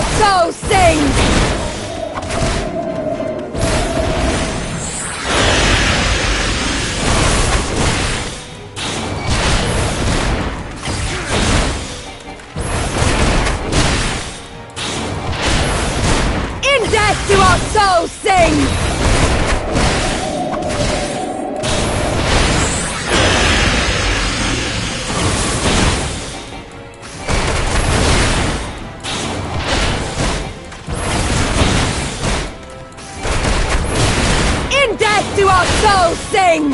our soul sing! In death do our souls sing! Do our souls sing!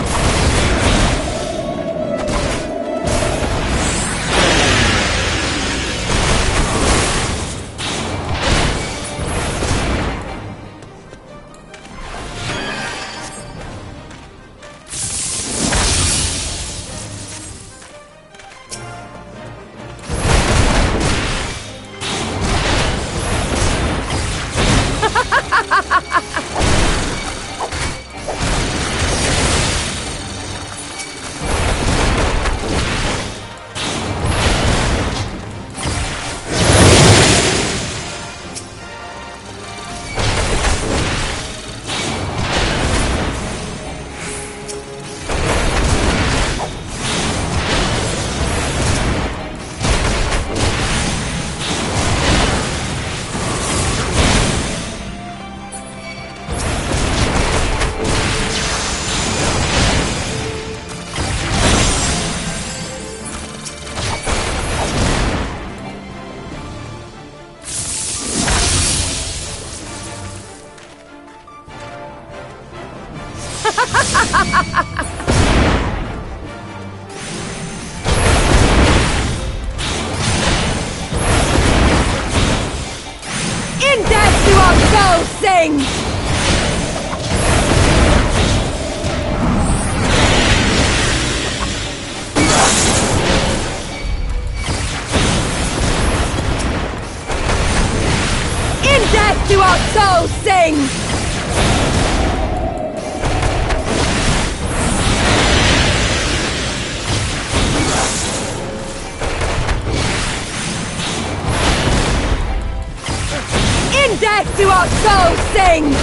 In death do our souls sing! In death do our souls sing! In death do our souls sing!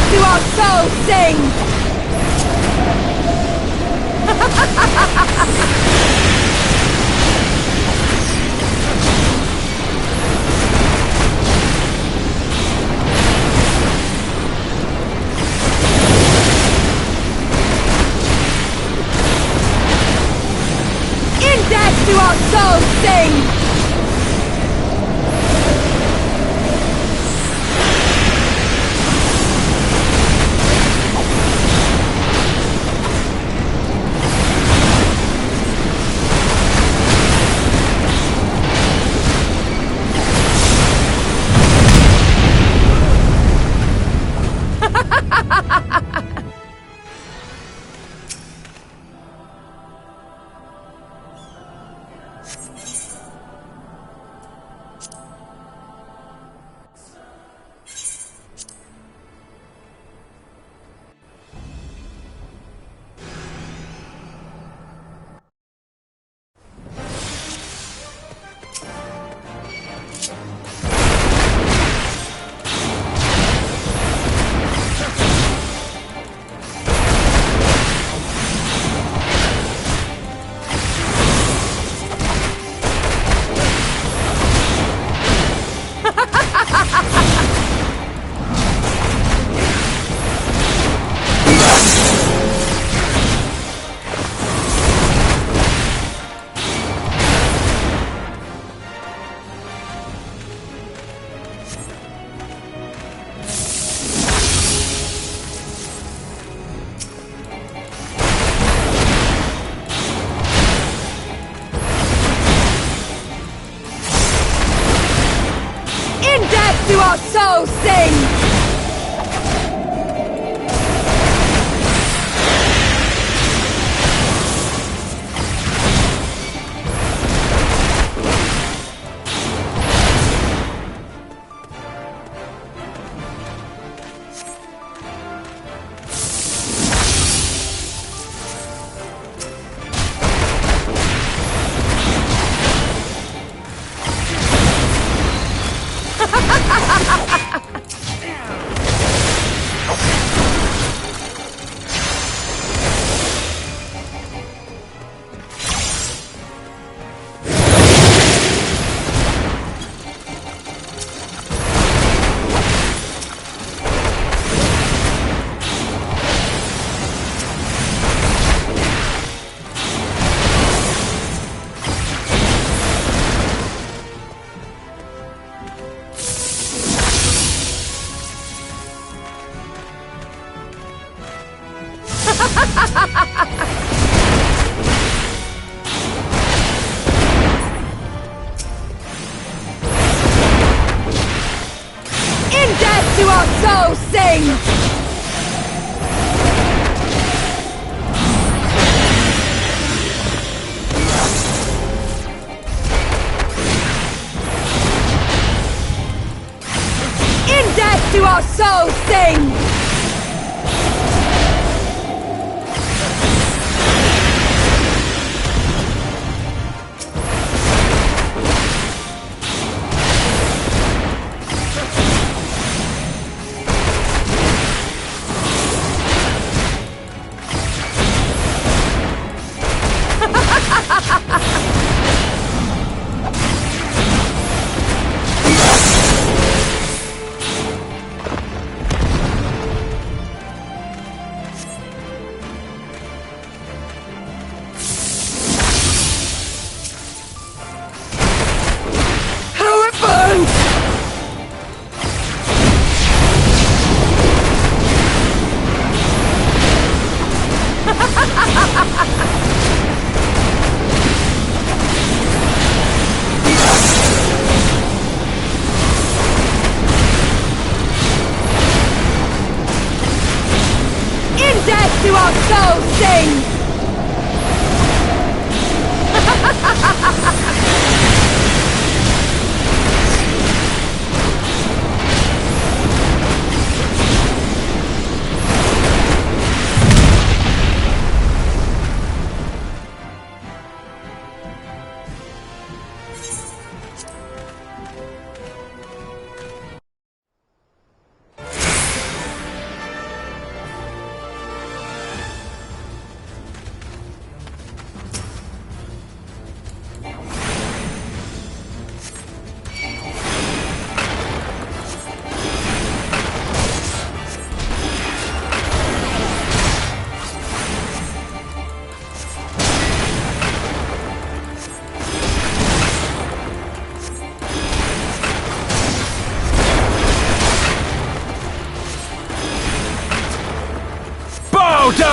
Do our souls sing! In death do our souls sing!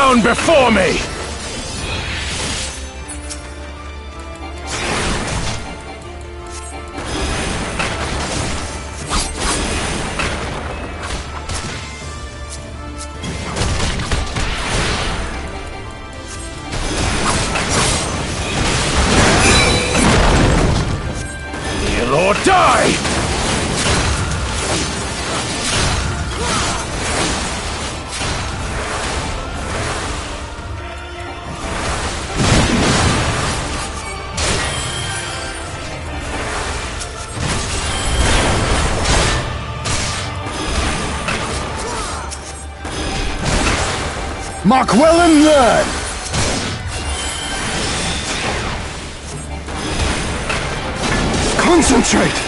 down before me! Kneel or die! Mark well and learn! Concentrate!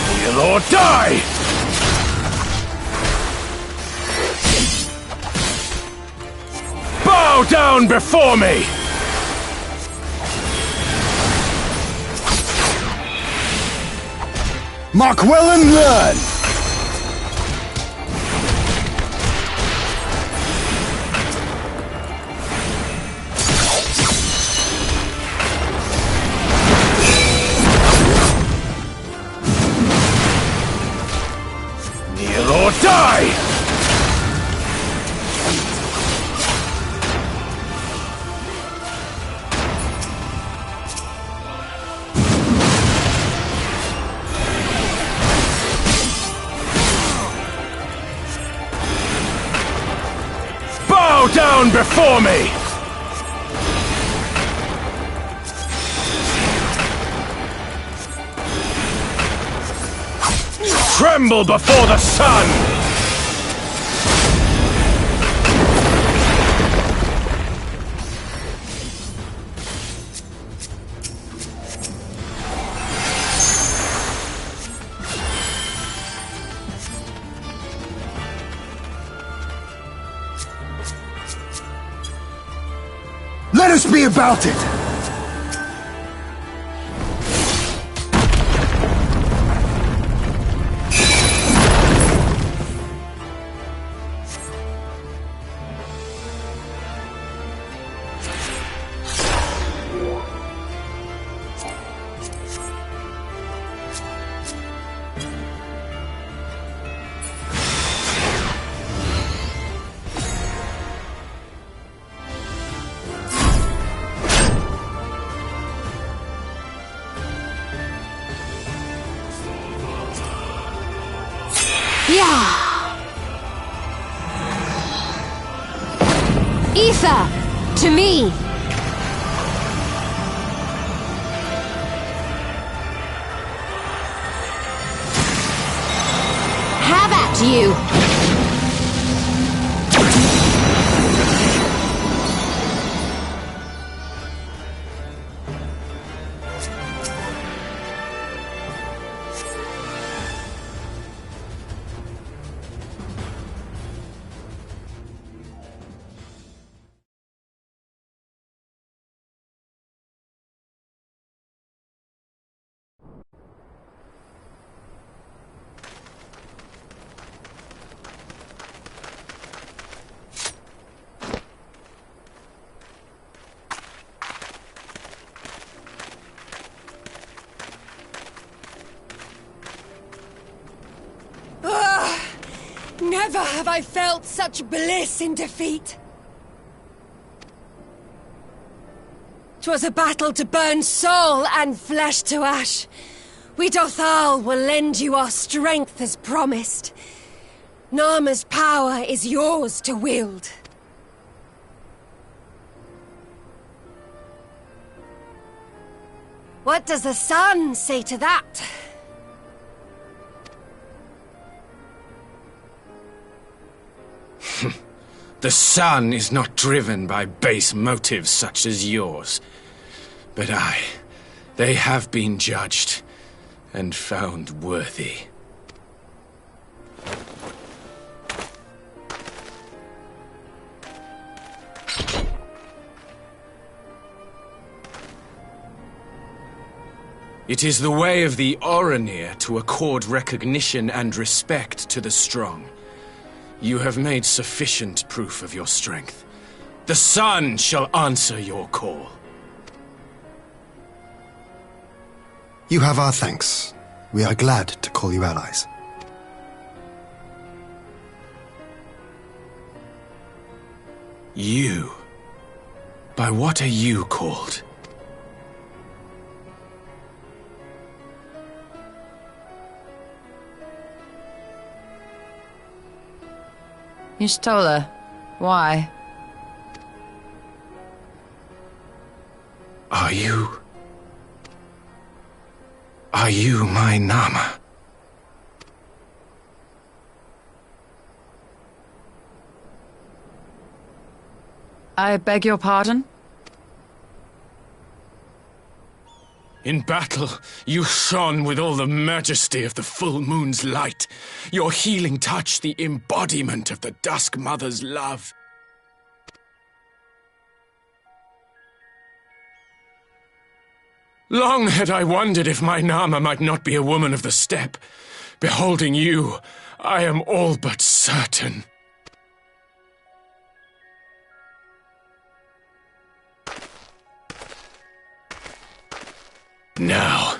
Kneel or die! Bow down before me! Mark well and learn! Kneel or die! Bow down before me! Tremble before the sun! Let us be about it! Yeah! Ether! To me! Have at you! Never have I felt such bliss in defeat. 'Twas a battle to burn soul and flesh to ash. We Dothal will lend you our strength as promised. Narma's power is yours to wield. What does the sun say to that? The sun is not driven by base motives such as yours. But they have been judged and found worthy. It is the way of the Oranir to accord recognition and respect to the strong. You have made sufficient proof of your strength. The sun shall answer your call. You have our thanks. We are glad to call you allies. You? By what are you called? You stole her. Why? Are you my Nama? I beg your pardon? In battle, you shone with all the majesty of the full moon's light. Your healing touch, the embodiment of the Dusk Mother's love. Long had I wondered if my Nama might not be a woman of the steppe. Beholding you, I am all but certain. Now,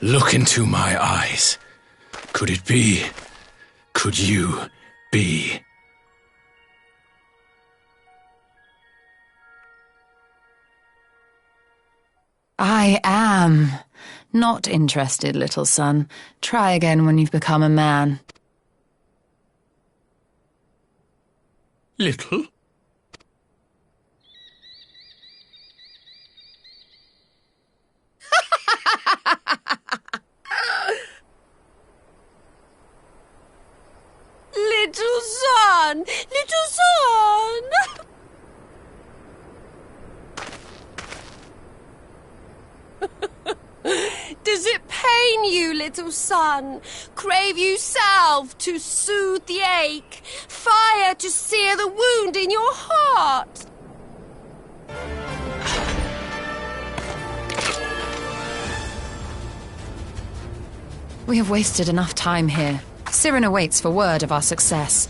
look into my eyes. Could it be? Could you be? I am. Not interested, little son. Try again when you've become a man. Little? Little son! Little son! Does it pain you, little son? Crave you salve to soothe the ache? Fire to sear the wound in your heart? We have wasted enough time here. Siren awaits for word of our success.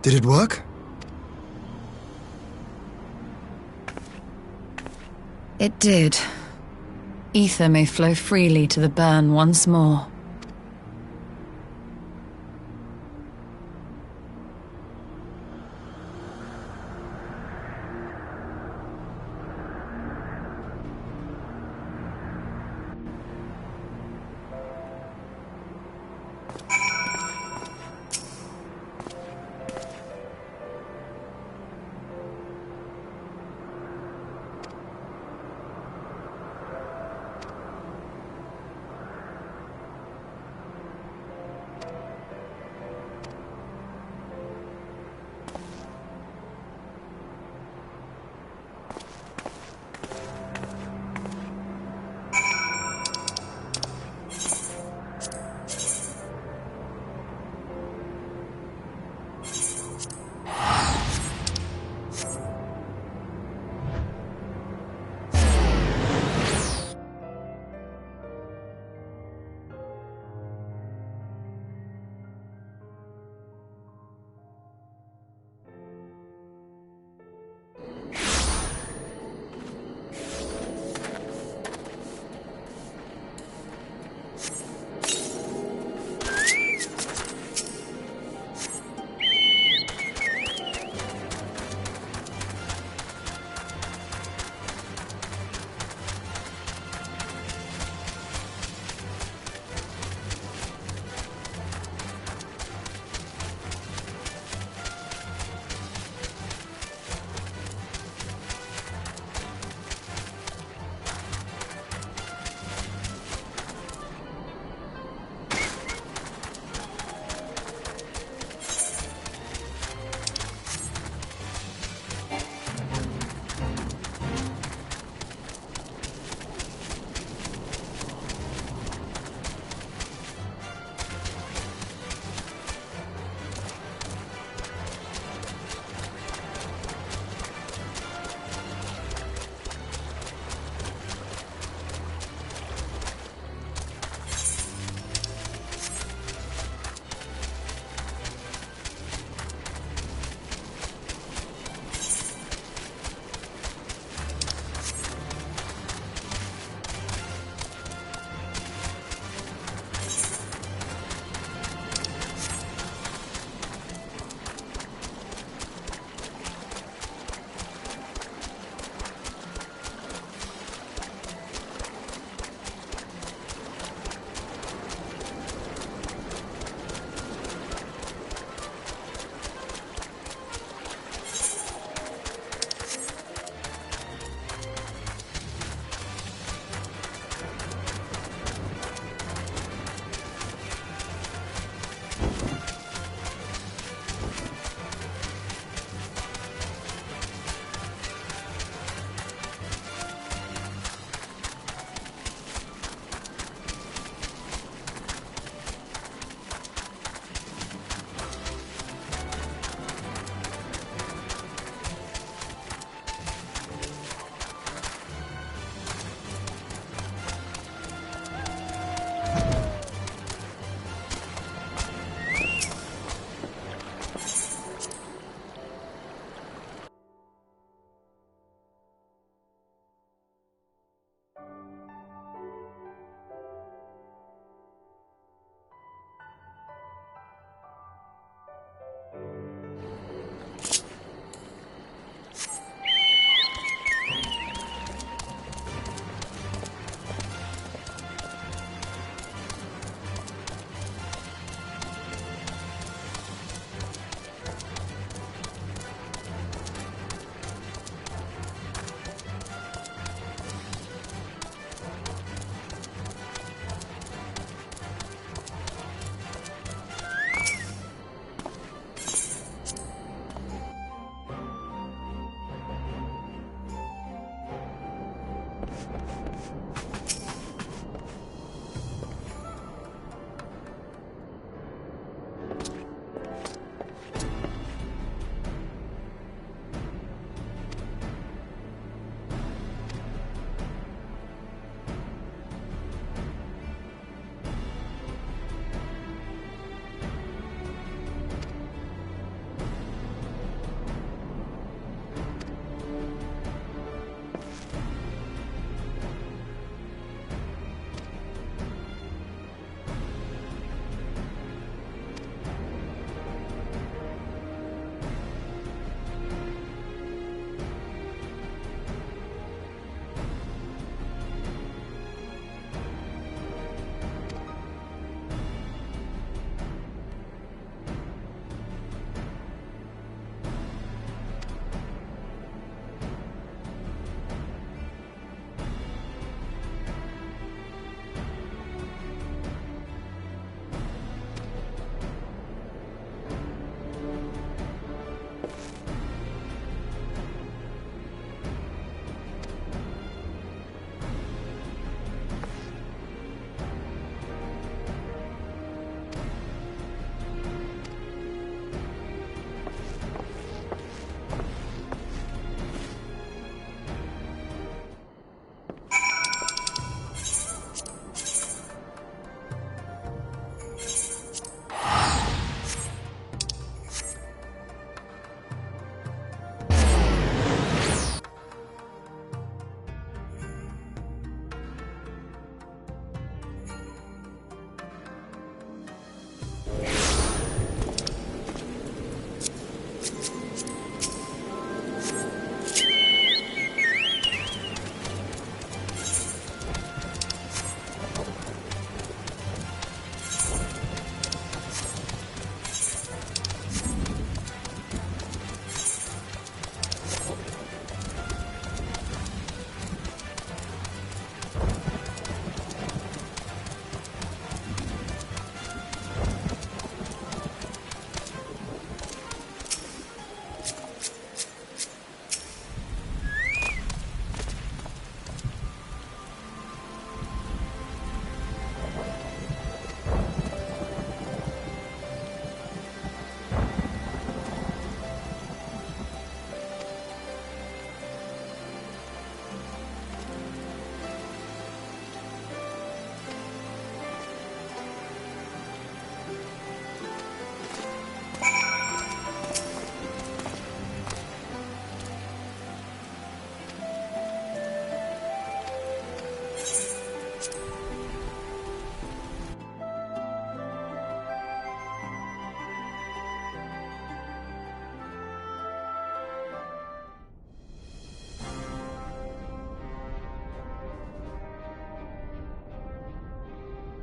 Did it work? It did. Ether may flow freely to the burn once more.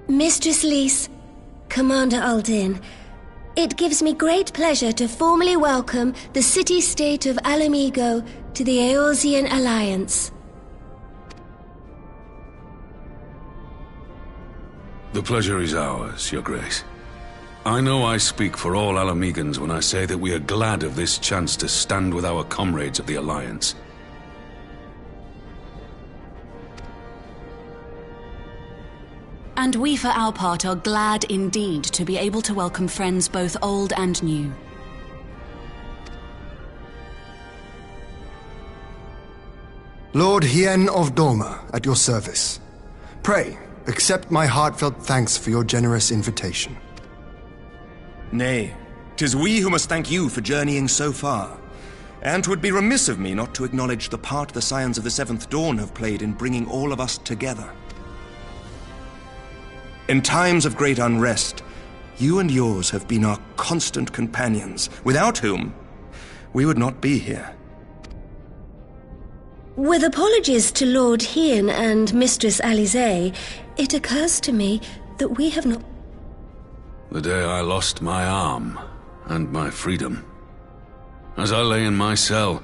Mistress Lys, Commander Aldin, it gives me great pleasure to formally welcome the city-state of Alamigo to the Eorzean Alliance. The pleasure is ours, Your Grace. I know I speak for all Alamegans when I say that we are glad of this chance to stand with our comrades of the Alliance. And we for our part are glad indeed to be able to welcome friends both old and new. Lord Hien of Doma, at your service. Pray, accept my heartfelt thanks for your generous invitation. Nay, 'tis we who must thank you for journeying so far. And 'twould be remiss of me not to acknowledge the part the Scions of the Seventh Dawn have played in bringing all of us together. In times of great unrest, you and yours have been our constant companions, without whom we would not be here. With apologies to Lord Hien and Mistress Alisaie, it occurs to me that we have not... The day I lost my arm and my freedom. As I lay in my cell,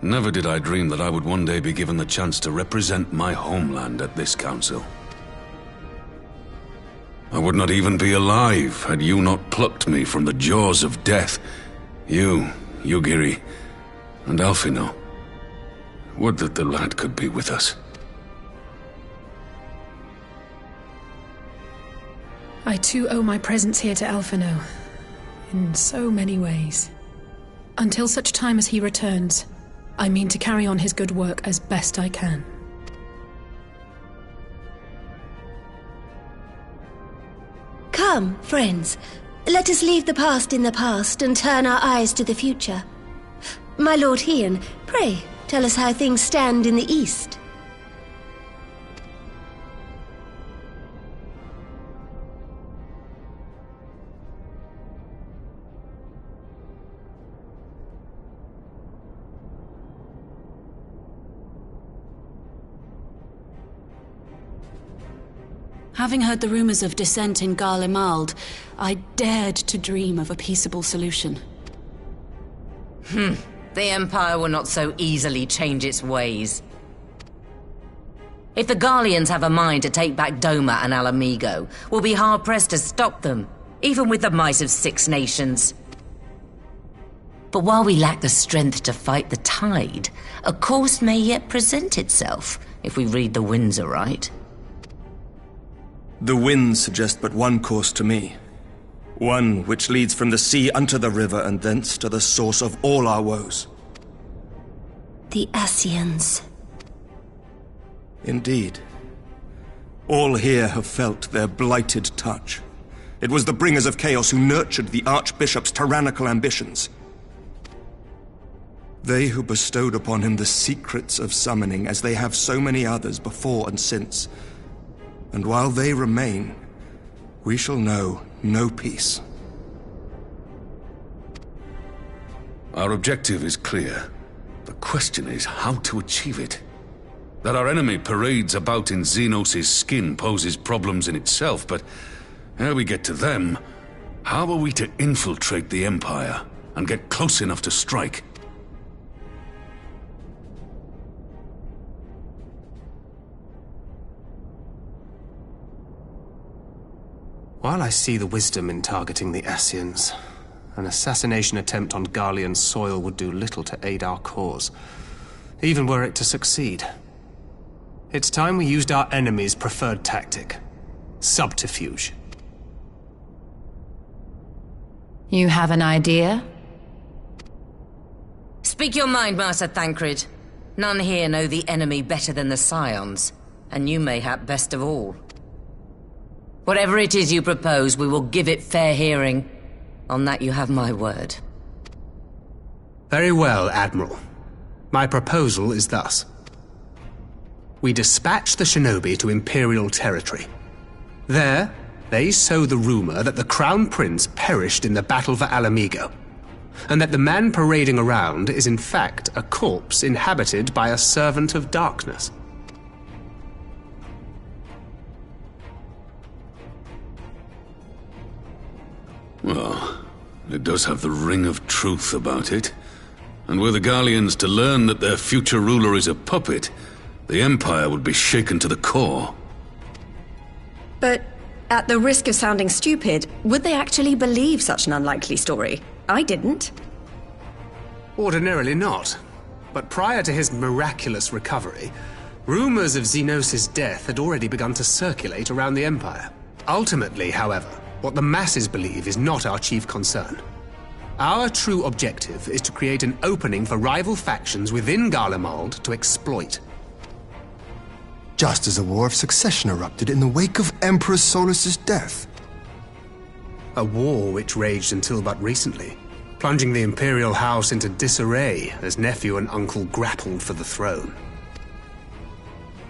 never did I dream that I would one day be given the chance to represent my homeland at this council. I would not even be alive had you not plucked me from the jaws of death. You, Yugiri, and Alphino. Would that the lad could be with us. I too owe my presence here to Alphino, in so many ways. Until such time as he returns, I mean to carry on his good work as best I can. Come, friends, let us leave the past in the past and turn our eyes to the future. My Lord Hien, pray, tell us how things stand in the East. Having heard the rumors of dissent in Garlemald, I dared to dream of a peaceable solution. The Empire will not so easily change its ways. If the Garleans have a mind to take back Doma and Alamigo, we'll be hard-pressed to stop them, even with the might of 6 nations. But while we lack the strength to fight the tide, a course may yet present itself, if we read the winds aright. The winds suggest but one course to me. One which leads from the sea unto the river and thence to the source of all our woes. The Ascians. Indeed. All here have felt their blighted touch. It was the bringers of chaos who nurtured the Archbishop's tyrannical ambitions. They who bestowed upon him the secrets of summoning, as they have so many others before and since. And while they remain, we shall know no peace. Our objective is clear. The question is how to achieve it. That our enemy parades about in Xenos' skin poses problems in itself, but ere we get to them, how are we to infiltrate the Empire and get close enough to strike? While I see the wisdom in targeting the Ascians, an assassination attempt on Garlean soil would do little to aid our cause, even were it to succeed. It's time we used our enemy's preferred tactic: subterfuge. You have an idea? Speak your mind, Master Thancred. None here know the enemy better than the Scions, and you mayhap best of all. Whatever it is you propose, we will give it fair hearing. On that you have my word. Very well, Admiral. My proposal is thus. We dispatch the shinobi to Imperial territory. There, they sow the rumor that the Crown Prince perished in the battle for Alamigo, and that the man parading around is in fact a corpse inhabited by a servant of darkness. Well, it does have the ring of truth about it. And were the Garleans to learn that their future ruler is a puppet, the Empire would be shaken to the core. But, at the risk of sounding stupid, would they actually believe such an unlikely story? I didn't. Ordinarily not. But prior to his miraculous recovery, rumors of Xenos' death had already begun to circulate around the Empire. Ultimately, however, what the masses believe is not our chief concern. Our true objective is to create an opening for rival factions within Garlemald to exploit. Just as a war of succession erupted in the wake of Emperor Solus's death. A war which raged until but recently, plunging the Imperial House into disarray as nephew and uncle grappled for the throne.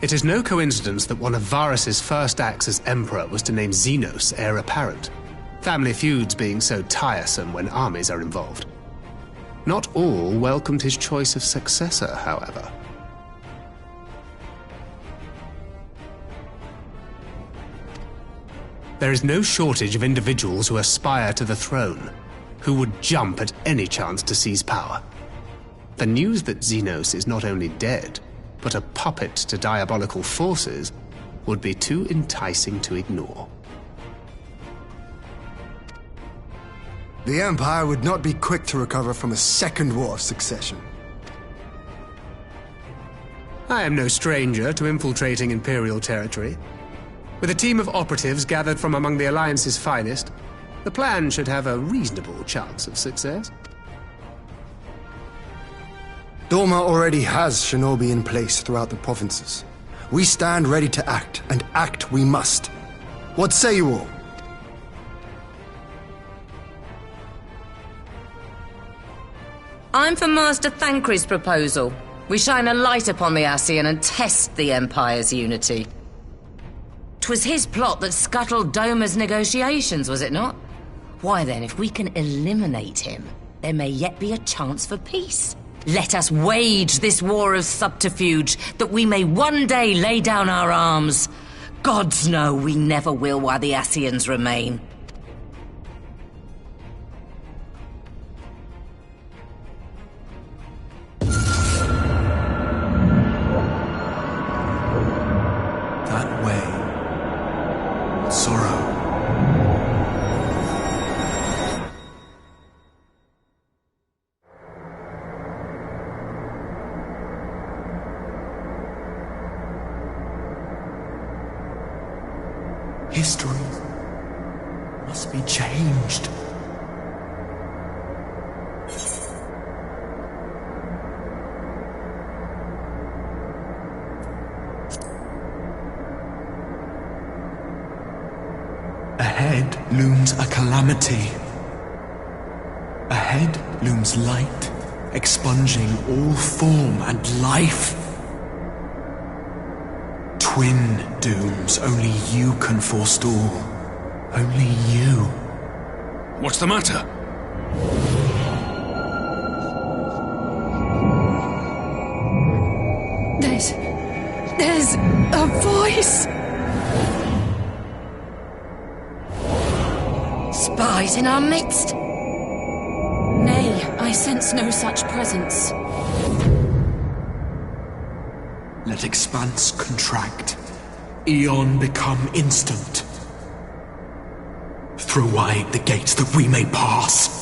It is no coincidence that one of Varus's first acts as Emperor was to name Xenos heir apparent, family feuds being so tiresome when armies are involved. Not all welcomed his choice of successor, however. There is no shortage of individuals who aspire to the throne, who would jump at any chance to seize power. The news that Xenos is not only dead, but a puppet to diabolical forces would be too enticing to ignore. The Empire would not be quick to recover from a second war of succession. I am no stranger to infiltrating Imperial territory. With a team of operatives gathered from among the Alliance's finest, the plan should have a reasonable chance of success. Dorma already has shinobi in place throughout the provinces. We stand ready to act, and act we must. What say you all? I'm for Master Thancred's proposal. We shine a light upon the Ascian and test the Empire's unity. 'Twas his plot that scuttled Doma's negotiations, was it not? Why then, if we can eliminate him, there may yet be a chance for peace. Let us wage this war of subterfuge, that we may one day lay down our arms. Gods know we never will while the Ascians remain. That way. Sorrow. History must be changed. Ahead looms a calamity. Ahead looms light, expunging all form and life. Twin dooms only you can forestall. Only you. What's the matter? There's a voice! Spies in our midst? Nay, I sense no such presence. Let expanse contract. Eon become instant. Throw wide the gates that we may pass.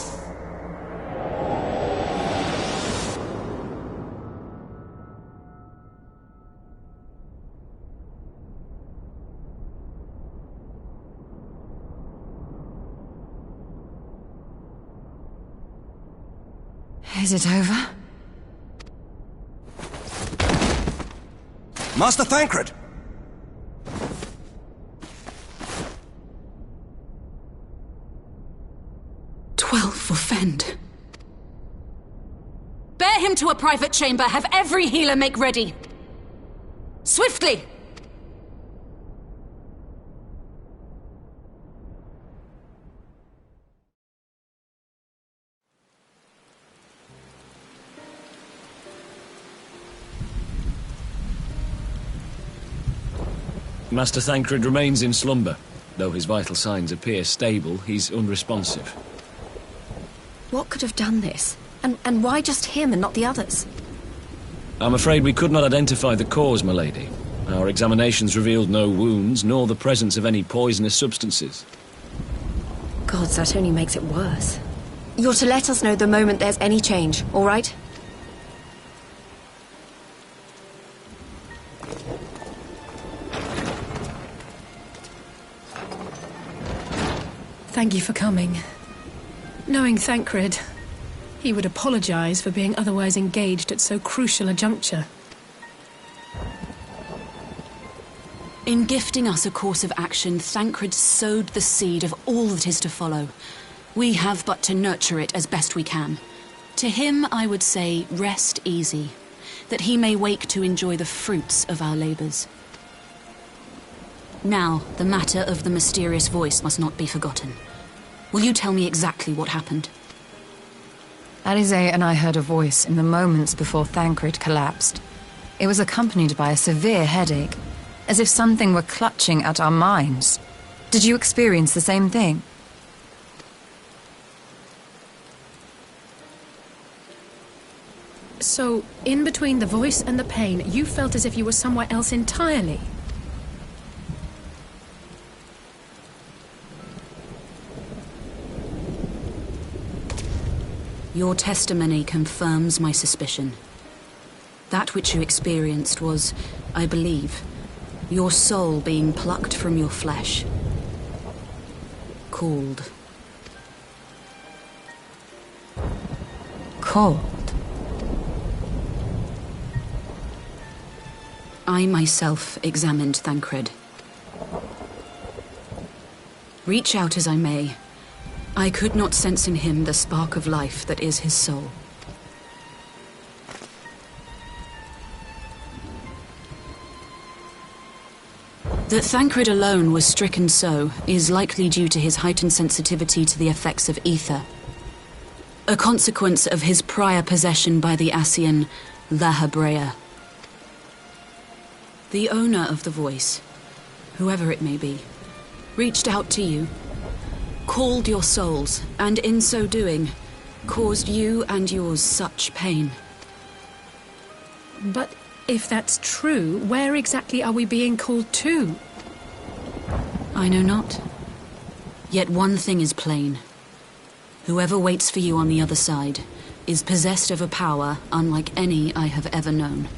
Is it over? Master Thancred! 12 for Fend. Bear him to a private chamber. Have every healer make ready. Swiftly! Master Thancred remains in slumber. Though his vital signs appear stable, he's unresponsive. What could have done this? And why just him and not the others? I'm afraid we could not identify the cause, my lady. Our examinations revealed no wounds, nor the presence of any poisonous substances. Gods, that only makes it worse. You're to let us know the moment there's any change, all right? Thank you for coming. Knowing Thancred, he would apologize for being otherwise engaged at so crucial a juncture. In gifting us a course of action, Thancred sowed the seed of all that is to follow. We have but to nurture it as best we can. To him, I would say, rest easy, that he may wake to enjoy the fruits of our labors. Now, the matter of the mysterious voice must not be forgotten. Will you tell me exactly what happened? Alize and I heard a voice in the moments before Thancred collapsed. It was accompanied by a severe headache, as if something were clutching at our minds. Did you experience the same thing? So, in between the voice and the pain, you felt as if you were somewhere else entirely? Your testimony confirms my suspicion. That which you experienced was, I believe, your soul being plucked from your flesh. Called. Called? I myself examined Thancred. Reach out as I may, I could not sense in him the spark of life that is his soul. That Thancred alone was stricken so is likely due to his heightened sensitivity to the effects of ether, a consequence of his prior possession by the Ascian La Hebrea. The owner of the voice, whoever it may be, reached out to you, called your souls, and in so doing, caused you and yours such pain. But if that's true, where exactly are we being called to? I know not. Yet one thing is plain. Whoever waits for you on the other side is possessed of a power unlike any I have ever known.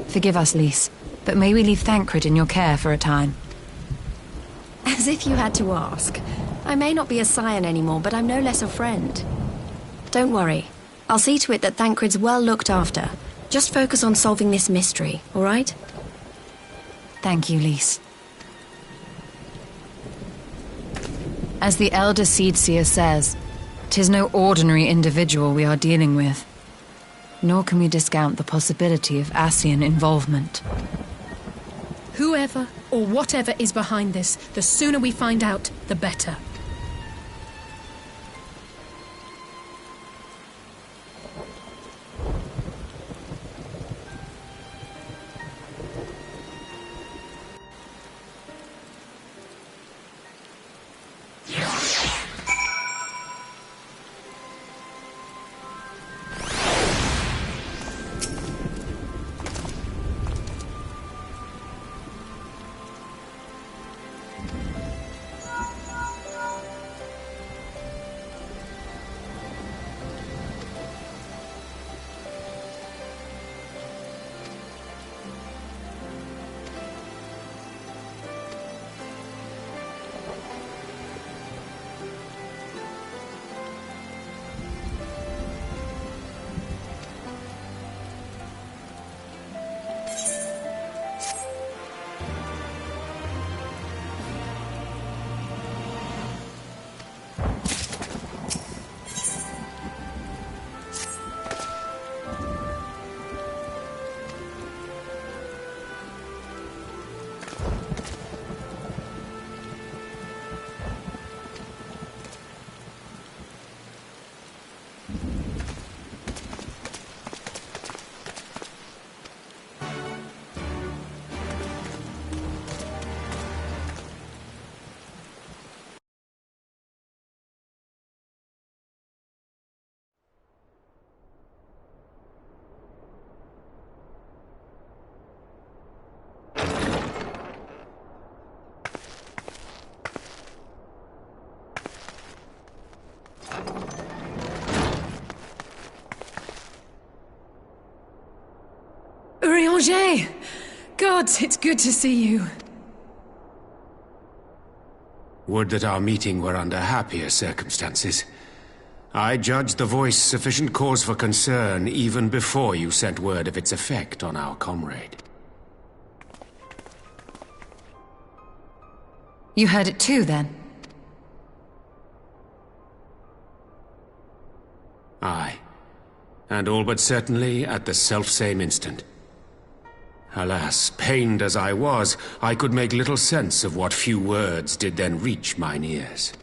Forgive us, Lys, but may we leave Thancred in your care for a time? As if you had to ask. I may not be a scion anymore, but I'm no less a friend. Don't worry. I'll see to it that Thancred's well looked after. Just focus on solving this mystery, all right? Thank you, Lys. As the Elder Seedseer says, 'tis no ordinary individual we are dealing with. Nor can we discount the possibility of Ascian involvement. Whoever or whatever is behind this, the sooner we find out, the better. Orianger! Gods, it's good to see you. Would that our meeting were under happier circumstances. I judged the voice sufficient cause for concern even before you sent word of its effect on our comrade. You heard it too, then? Aye. And all but certainly at the selfsame instant. Alas, pained as I was, I could make little sense of what few words did then reach mine ears.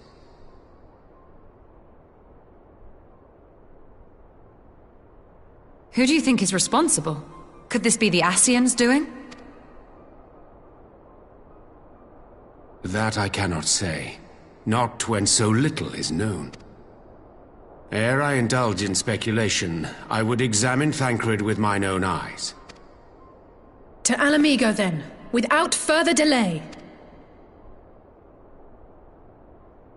Who do you think is responsible? Could this be the Ascians doing? That I cannot say. Not when so little is known. Ere I indulge in speculation, I would examine Thancred with mine own eyes. To Alamigo, then, without further delay.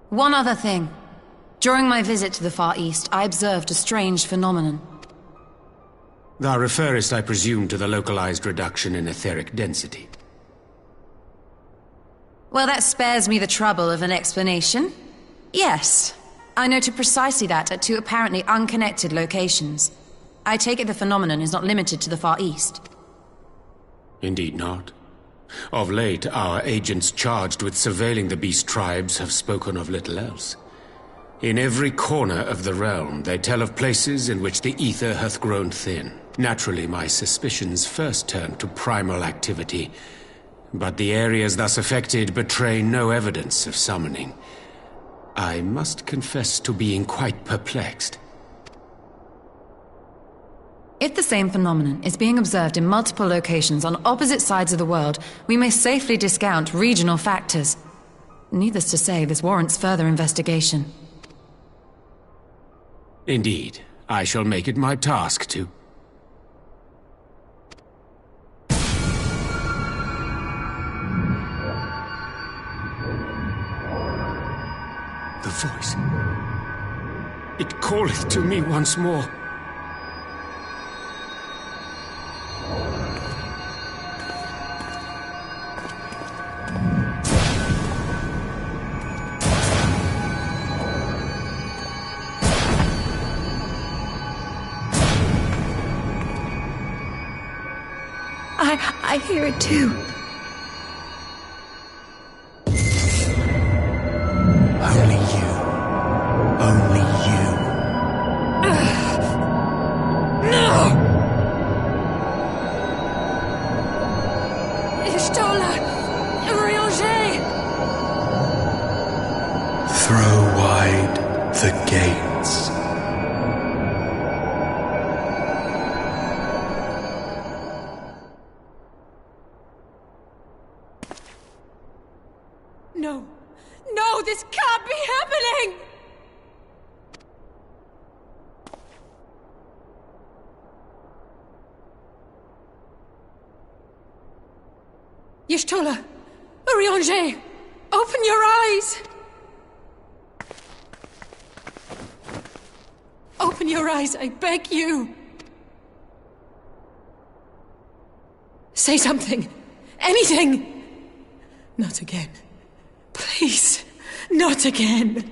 One other thing. During my visit to the Far East, I observed a strange phenomenon. Thou referrest, I presume, to the localized reduction in etheric density. Well, that spares me the trouble of an explanation. Yes, I noted precisely that at two apparently unconnected locations. I take it the phenomenon is not limited to the Far East. Indeed not. Of late, our agents charged with surveilling the beast tribes have spoken of little else. In every corner of the realm, they tell of places in which the ether hath grown thin. Naturally, my suspicions first turned to primal activity, but the areas thus affected betray no evidence of summoning. I must confess to being quite perplexed. If the same phenomenon is being observed in multiple locations on opposite sides of the world, we may safely discount regional factors. Needless to say, this warrants further investigation. Indeed, I shall make it my task to. The voice. It calleth to me once more. I hear it too. Only you. Only you. No! Ishtola! Orianger! Throw wide the gates. No! No, this can't be happening! Y'shtola! Orianger! Open your eyes! Open your eyes, I beg you! Say something! Anything! Not again. Please, not again.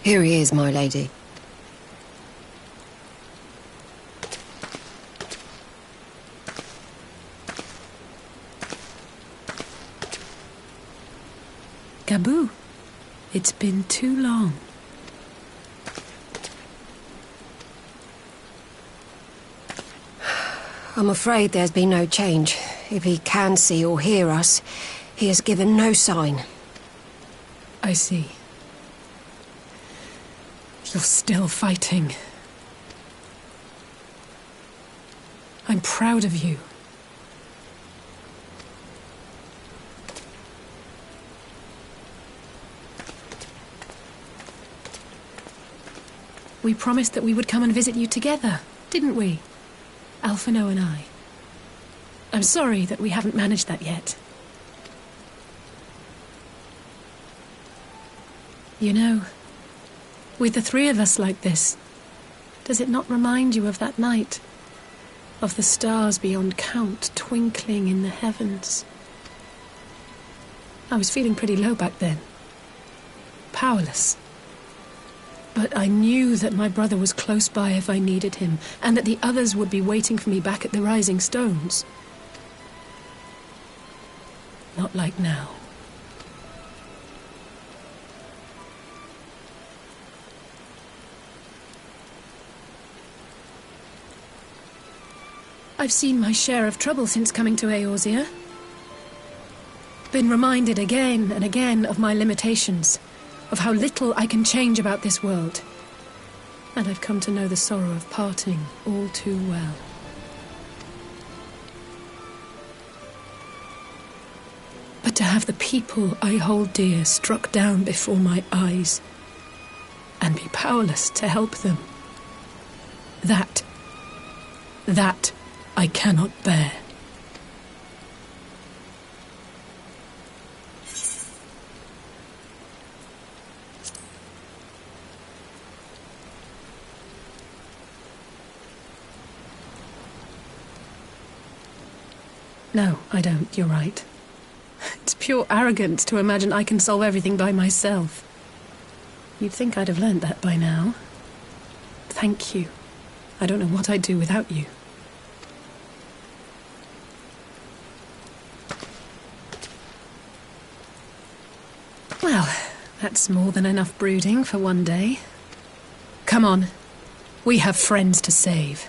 Here he is, my lady. Gabu, it's been too long. I'm afraid there's been no change. If he can see or hear us, he has given no sign. I see. You're still fighting. I'm proud of you. We promised that we would come and visit you together, didn't we? Alphino and I. I'm sorry that we haven't managed that yet. You know, with the three of us like this, does it not remind you of that night? Of the stars beyond count twinkling in the heavens? I was feeling pretty low back then. Powerless. But I knew that my brother was close by if I needed him, and that the others would be waiting for me back at the Rising Stones. Not like now. I've seen my share of trouble since coming to Eorzea. Been reminded again and again of my limitations, of how little I can change about this world. And I've come to know the sorrow of parting all too well. But to have the people I hold dear struck down before my eyes, and be powerless to help them, that I cannot bear. No, I don't. You're right. It's pure arrogance to imagine I can solve everything by myself. You'd think I'd have learned that by now. Thank you. I don't know what I'd do without you. Well, that's more than enough brooding for one day. Come on. We have friends to save.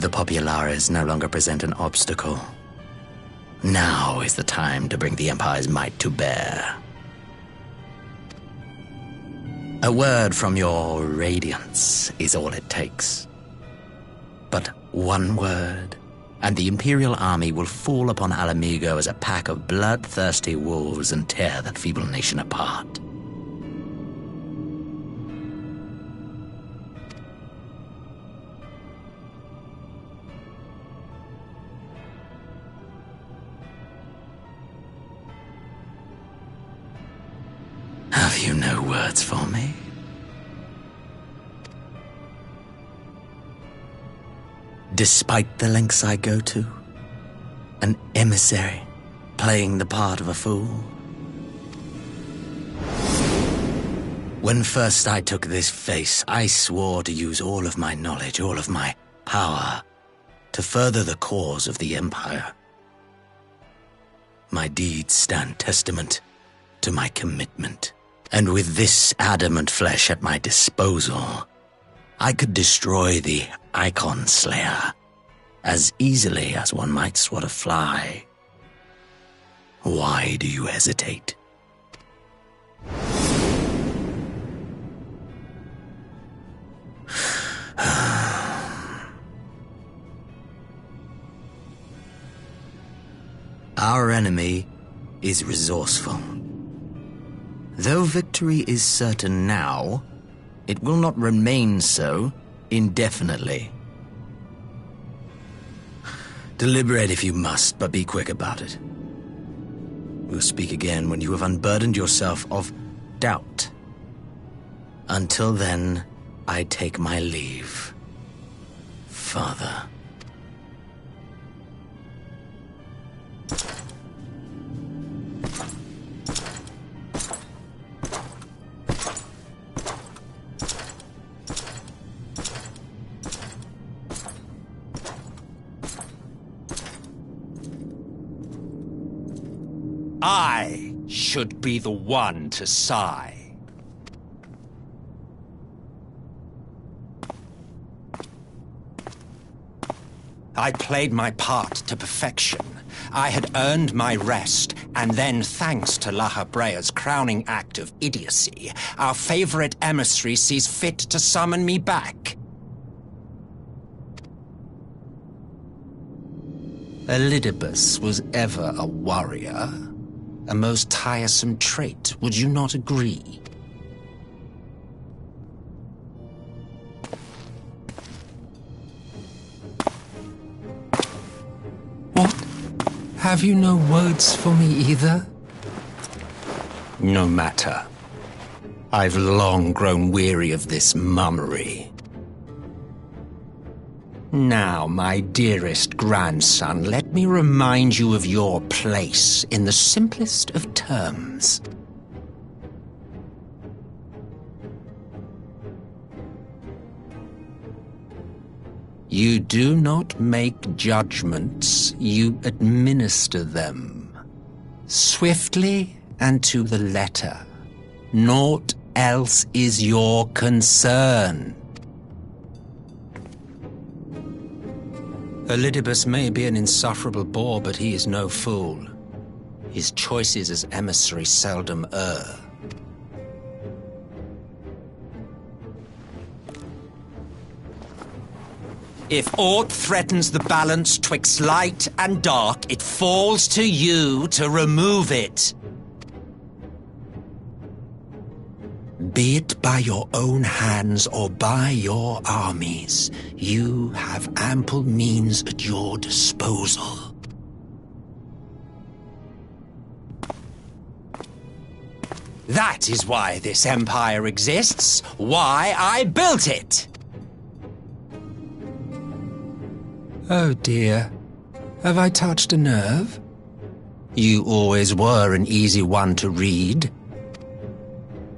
The populares no longer present an obstacle. Now is the time to bring the Empire's might to bear. A word from your Radiance is all it takes. But one word, and the Imperial army will fall upon Alamigo as a pack of bloodthirsty wolves and tear that feeble nation apart. Have you no words for me? Despite the lengths I go to, an emissary playing the part of a fool. When first I took this face, I swore to use all of my knowledge, all of my power, to further the cause of the Empire. My deeds stand testament to my commitment. And with this adamant flesh at my disposal, I could destroy the Icon Slayer as easily as one might swat a fly. Why do you hesitate? Our enemy is resourceful. Though victory is certain now, it will not remain so indefinitely. Deliberate if you must, but be quick about it. We'll speak again when you have unburdened yourself of doubt. Until then, I take my leave, Father. I should be the one to sigh. I played my part to perfection. I had earned my rest, and then, thanks to La Habrea's crowning act of idiocy, our favorite emissary sees fit to summon me back. Elidibus was ever a warrior. A most tiresome trait, would you not agree? What? Have you no words for me either? No matter. I've long grown weary of this mummery. Now, my dearest grandson, let me remind you of your place in the simplest of terms. You do not make judgments, you administer them. Swiftly and to the letter. Naught else is your concern. Elidibus may be an insufferable bore, but he is no fool. His choices as emissary seldom err. If aught threatens the balance twixt light and dark, it falls to you to remove it. Be it by your own hands or by your armies, you have ample means at your disposal. That is why this empire exists, why I built it. Oh dear, have I touched a nerve? You always were an easy one to read.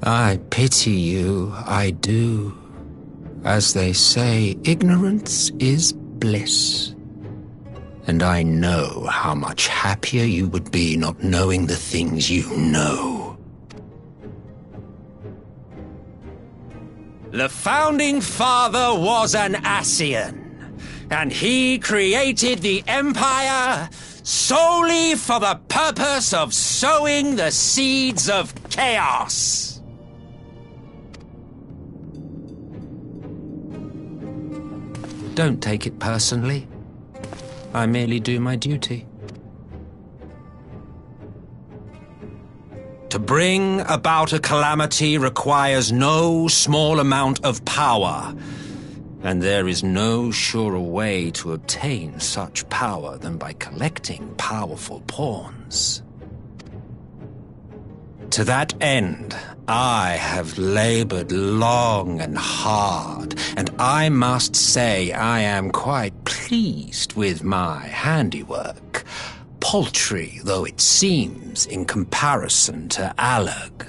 I pity you, I do. As they say, ignorance is bliss. And I know how much happier you would be not knowing the things you know. The Founding Father was an Ascian. and he created the Empire solely for the purpose of sowing the seeds of chaos. Don't take it personally. I merely do my duty. To bring about a calamity requires no small amount of power, and there is no surer way to obtain such power than by collecting powerful pawns. To that end, I have labored long and hard, and I must say I am quite pleased with my handiwork, paltry though it seems in comparison to Allag.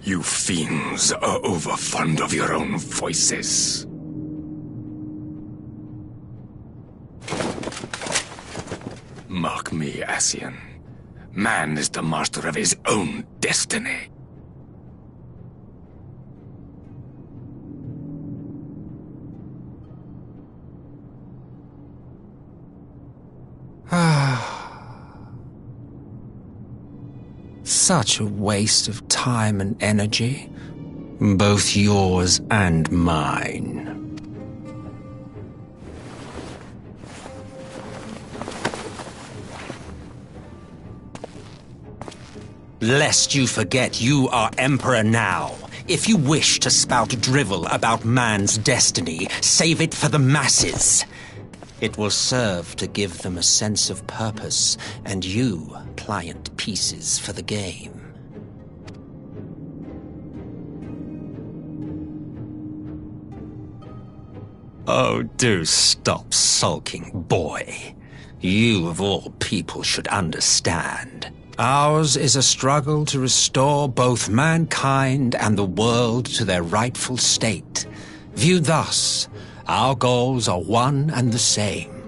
You fiends are overfond of your own voices. Mark me, Ascian. Man is the master of his own destiny. Such a waste of time and energy, both yours and mine. Lest you forget you are Emperor now. If you wish to spout drivel about man's destiny, save it for the masses. It will serve to give them a sense of purpose, and you, pliant pieces for the game. Oh, do stop sulking, boy. You, of all people, should understand. Ours is a struggle to restore both mankind and the world to their rightful state. Viewed thus, our goals are one and the same.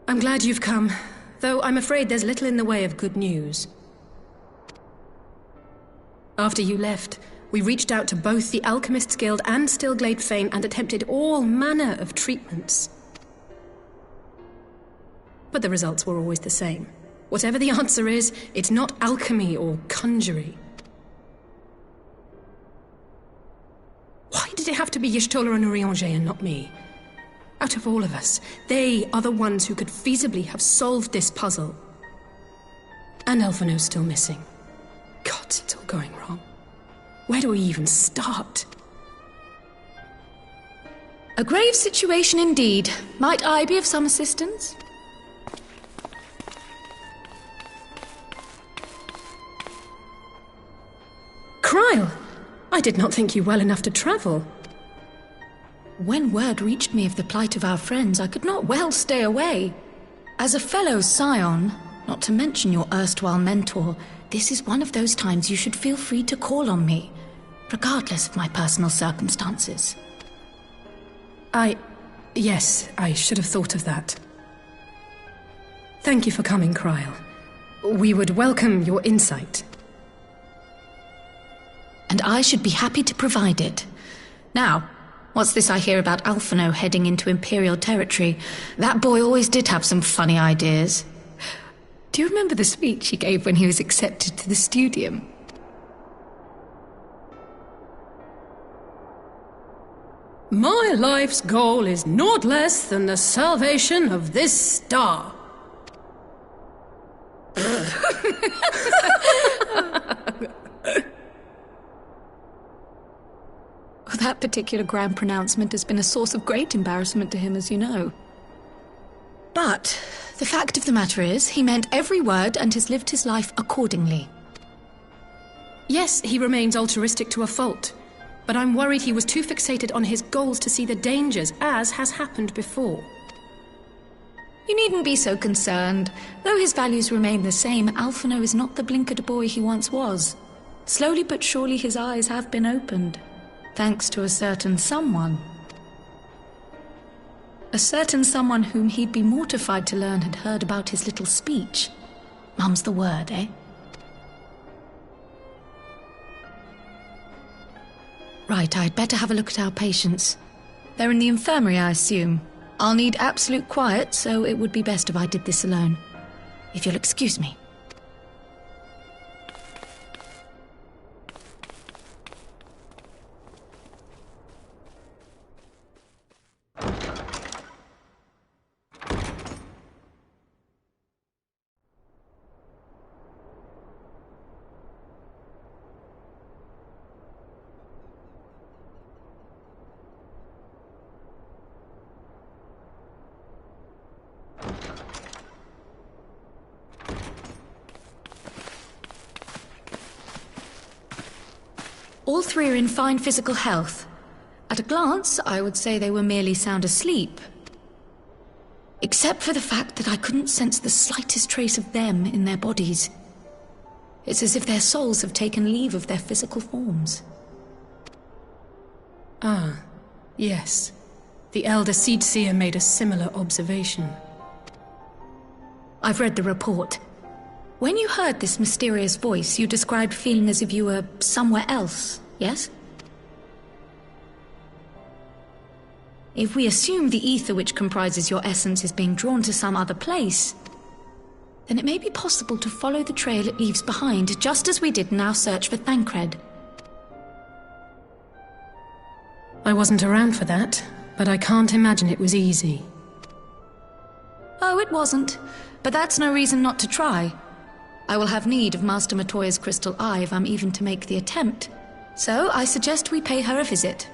I'm glad you've come, though I'm afraid there's little in the way of good news. After you left, we reached out to both the Alchemists Guild and Stillglade Fane and attempted all manner of treatments. But the results were always the same. Whatever the answer is, it's not alchemy or conjury. Why did it have to be Y'shtola and Urianger and not me? Out of all of us, they are the ones who could feasibly have solved this puzzle. And Elfino's still missing. God, it's all going wrong. Where do we even start? A grave situation indeed. Might I be of some assistance? Kryle! I did not think you well enough to travel. When word reached me of the plight of our friends, I could not well stay away. As a fellow scion, not to mention your erstwhile mentor, this is one of those times you should feel free to call on me, regardless of my personal circumstances. Yes, I should have thought of that. Thank you for coming, Kryle. We would welcome your insight. And I should be happy to provide it. Now, what's this I hear about Alphino heading into Imperial territory? That boy always did have some funny ideas. Do you remember the speech he gave when he was accepted to the Studium? My life's goal is naught less than the salvation of this star. That particular grand pronouncement has been a source of great embarrassment to him, as you know. But the fact of the matter is, he meant every word and has lived his life accordingly. Yes, he remains altruistic to a fault, but I'm worried he was too fixated on his goals to see the dangers, as has happened before. You needn't be so concerned. Though his values remain the same, Alphino is not the blinkered boy he once was. Slowly but surely his eyes have been opened. Thanks to a certain someone. A certain someone whom he'd be mortified to learn had heard about his little speech. Mum's the word, eh? Right, I'd better have a look at our patients. They're in the infirmary, I assume. I'll need absolute quiet, so it would be best if I did this alone. If you'll excuse me. All three are in fine physical health. At a glance, I would say they were merely sound asleep. Except for the fact that I couldn't sense the slightest trace of them in their bodies. It's as if their souls have taken leave of their physical forms. Ah, yes. The Elder Seedseer made a similar observation. I've read the report. When you heard this mysterious voice, you described feeling as if you were somewhere else, yes? If we assume the ether which comprises your essence is being drawn to some other place, then it may be possible to follow the trail it leaves behind, just as we did in our search for Thancred. I wasn't around for that, but I can't imagine it was easy. Oh, it wasn't, but that's no reason not to try. I will have need of Master Matoya's crystal eye if I'm even to make the attempt. So I suggest we pay her a visit.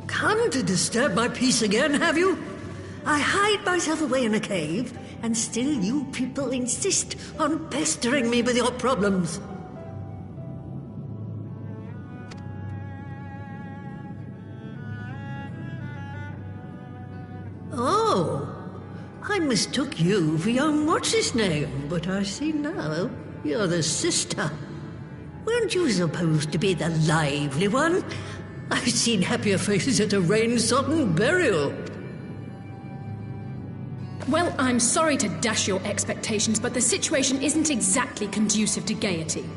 Come to disturb my peace again, have you? I hide myself away in a cave, and still you people insist on pestering me with your problems. Oh, I mistook you for young what's-his-name, but I see now you're the sister. Weren't you supposed to be the lively one? I've seen happier faces at a rain-sodden burial. Well, I'm sorry to dash your expectations, but the situation isn't exactly conducive to gaiety.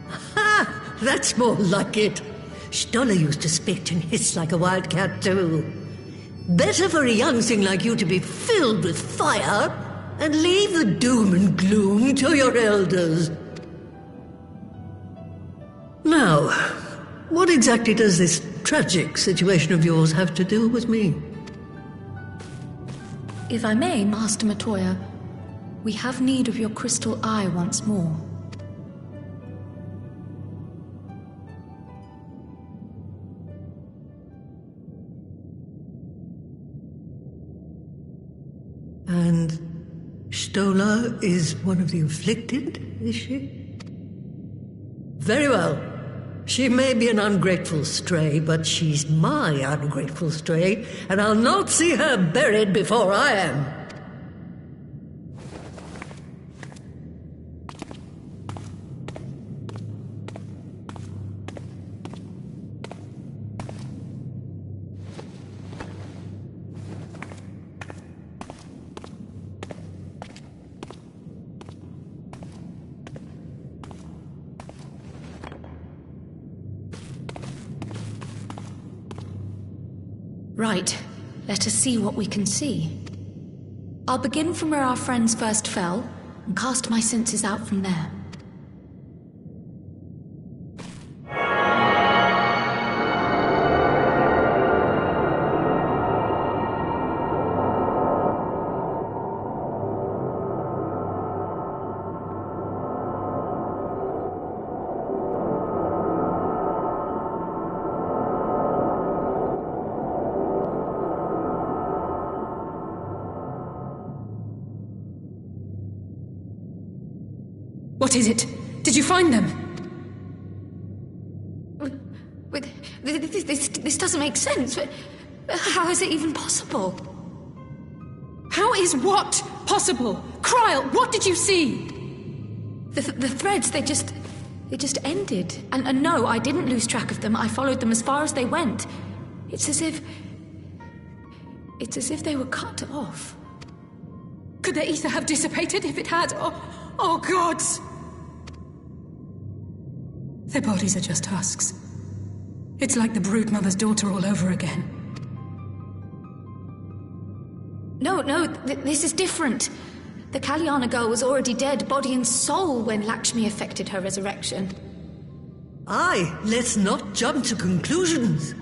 Ha! That's more like it. Stoller used to spit and hiss like a wildcat too. Better for a young thing like you to be filled with fire and leave the doom and gloom to your elders. Now, what exactly does this tragic situation of yours have to do with me? If I may, Master Matoya, we have need of your crystal eye once more. And Stoller is one of the afflicted, is she? Very well. She may be an ungrateful stray, but she's my ungrateful stray, and I'll not see her buried before I am. Right, let us see what we can see. I'll begin from where our friends first fell, and cast my senses out from there. What is it? Did you find them? Wait, this doesn't make sense. How is it even possible? How is what possible? Kryl, what did you see? The threads, they just ended. And no, I didn't lose track of them. I followed them as far as they went. It's as if they were cut off. Could the ether have dissipated if it had? Oh gods! Their bodies are just husks. It's like the Broodmother's daughter all over again. No, this is different. The Kalyana girl was already dead, body and soul, when Lakshmi effected her resurrection. Aye, let's not jump to conclusions.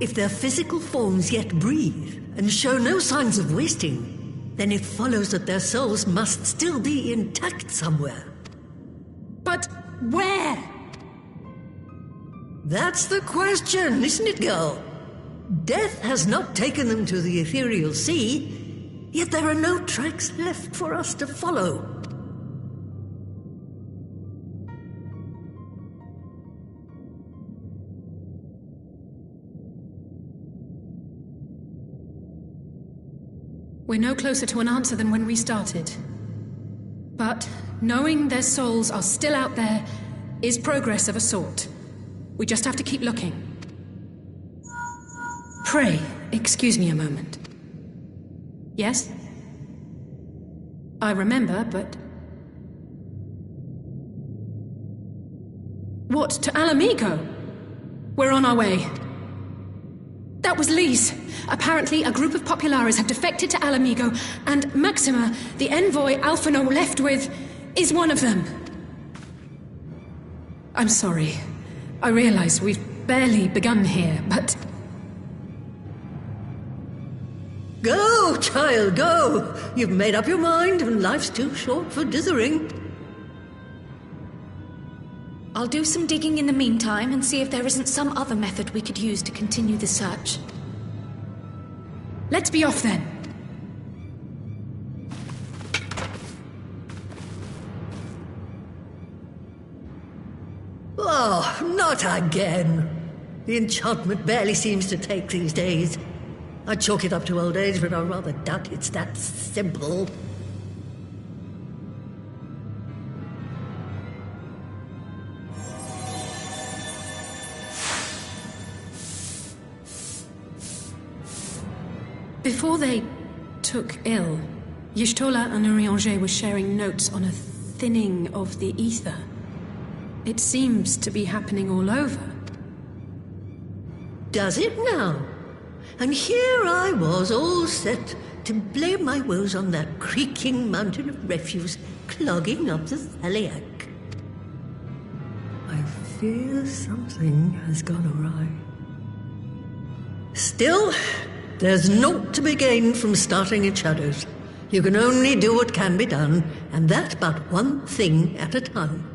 If their physical forms yet breathe and show no signs of wasting, then it follows that their souls must still be intact somewhere. But where? That's the question, isn't it, girl? Death has not taken them to the ethereal sea, yet there are no tracks left for us to follow. We're no closer to an answer than when we started. But knowing their souls are still out there is progress of a sort. We just have to keep looking. Pray, excuse me a moment. Yes? I remember, but... What, to Alamigo? We're on our way. That was Lee's. Apparently, a group of Populares have defected to Alamigo, and Maxima, the envoy Alphino left with, is one of them. I'm sorry. I realize we've barely begun here, but... Go, child, go! You've made up your mind, and life's too short for dithering. I'll do some digging in the meantime and see if there isn't some other method we could use to continue the search. Let's be off then. Oh, not again. The enchantment barely seems to take these days. I chalk it up to old age, but I rather doubt it's that simple. Before they took ill, Y'shtola and Urianger were sharing notes on a thinning of the ether. It seems to be happening all over. Does it now? And here I was, all set to blame my woes on that creaking mountain of refuse clogging up the Thaliac. I fear something has gone awry. Still, there's naught to be gained from starting in shadows. You can only do what can be done, and that but one thing at a time.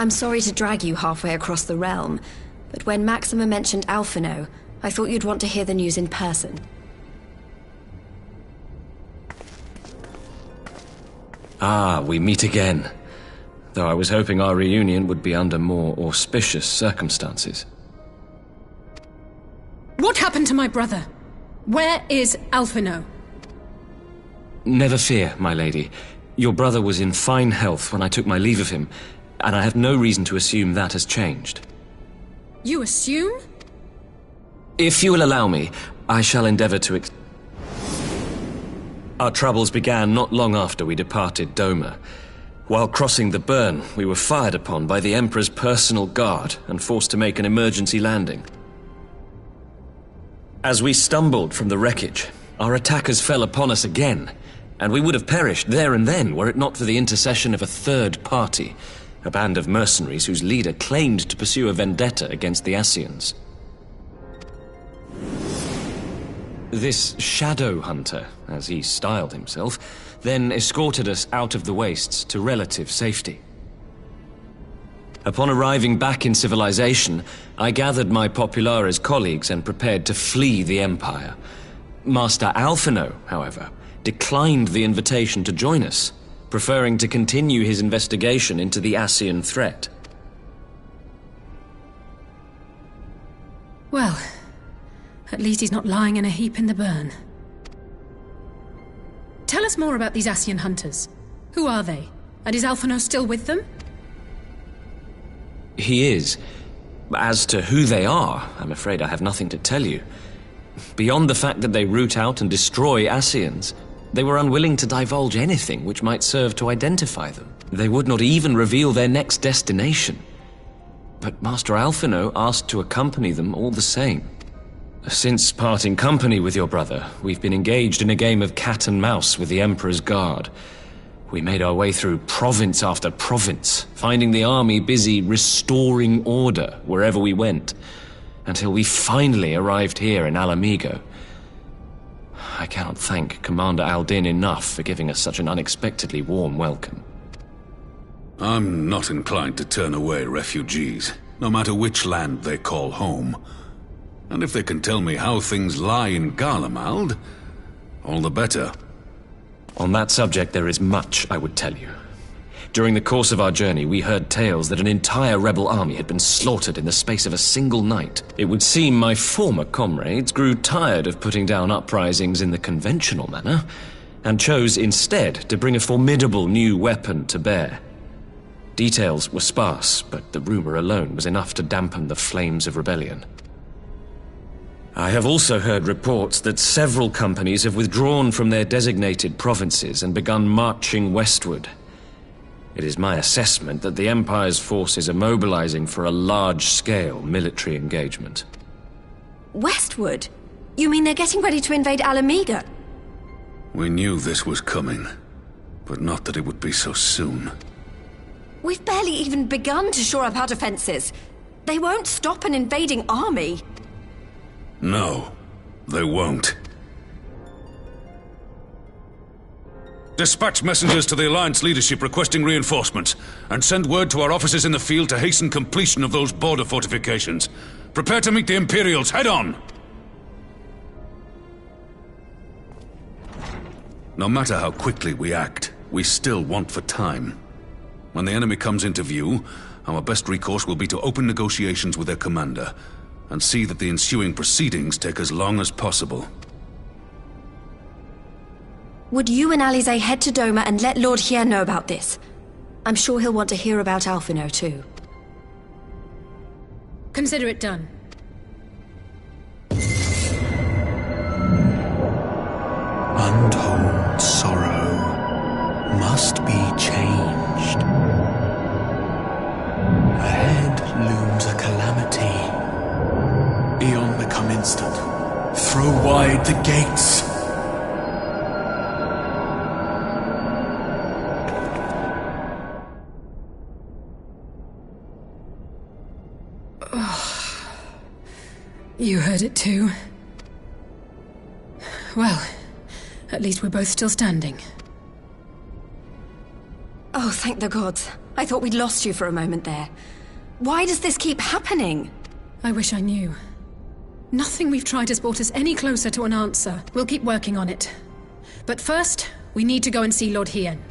I'm sorry to drag you halfway across the realm, but when Maxima mentioned Alphino, I thought you'd want to hear the news in person. Ah, we meet again. Though I was hoping our reunion would be under more auspicious circumstances. What happened to my brother? Where is Alphino? Never fear, my lady. Your brother was in fine health when I took my leave of him, and I have no reason to assume that has changed. You assume? If you will allow me, I shall endeavor to Our troubles began not long after we departed Doma. While crossing the burn, we were fired upon by the Emperor's personal guard and forced to make an emergency landing. As we stumbled from the wreckage, our attackers fell upon us again, and we would have perished there and then were it not for the intercession of a third party, a band of mercenaries whose leader claimed to pursue a vendetta against the Ascians. This shadow hunter, as he styled himself, then escorted us out of the wastes to relative safety. Upon arriving back in civilization, I gathered my Populares colleagues and prepared to flee the Empire. Master Alphino, however, declined the invitation to join us, preferring to continue his investigation into the Ascian threat. Well, at least he's not lying in a heap in the burn. Tell us more about these Ascian hunters. Who are they? And is Alphino still with them? He is. As to who they are, I'm afraid I have nothing to tell you. Beyond the fact that they root out and destroy Ascians, they were unwilling to divulge anything which might serve to identify them. They would not even reveal their next destination. But Master Alphino asked to accompany them all the same. Since parting company with your brother, we've been engaged in a game of cat and mouse with the Emperor's guard. We made our way through province after province, finding the army busy restoring order wherever we went, until we finally arrived here in Alamigo. I cannot thank Commander Aldin enough for giving us such an unexpectedly warm welcome. I'm not inclined to turn away refugees, no matter which land they call home. And if they can tell me how things lie in Garlemald, all the better. On that subject, there is much I would tell you. During the course of our journey, we heard tales that an entire rebel army had been slaughtered in the space of a single night. It would seem my former comrades grew tired of putting down uprisings in the conventional manner, and chose instead to bring a formidable new weapon to bear. Details were sparse, but the rumor alone was enough to dampen the flames of rebellion. I have also heard reports that several companies have withdrawn from their designated provinces and begun marching westward. It is my assessment that the Empire's forces are mobilizing for a large-scale military engagement. Westward? You mean they're getting ready to invade Alamigo? We knew this was coming, but not that it would be so soon. We've barely even begun to shore up our defenses. They won't stop an invading army. No, they won't. Dispatch messengers to the Alliance leadership requesting reinforcements, and send word to our officers in the field to hasten completion of those border fortifications. Prepare to meet the Imperials head on! No matter how quickly we act, we still want for time. When the enemy comes into view, our best recourse will be to open negotiations with their commander, and see that the ensuing proceedings take as long as possible. Would you and Alize head to Doma and let Lord Hien know about this? I'm sure he'll want to hear about Alphino too. Consider it done. Untold sorrow must be changed. Ahead looms a calamity. Eon become instant. Throw wide the gates. You heard it too. Well, at least we're both still standing. Oh, thank the gods. I thought we'd lost you for a moment there. Why does this keep happening? I wish I knew. Nothing we've tried has brought us any closer to an answer. We'll keep working on it. But first, we need to go and see Lord Hien.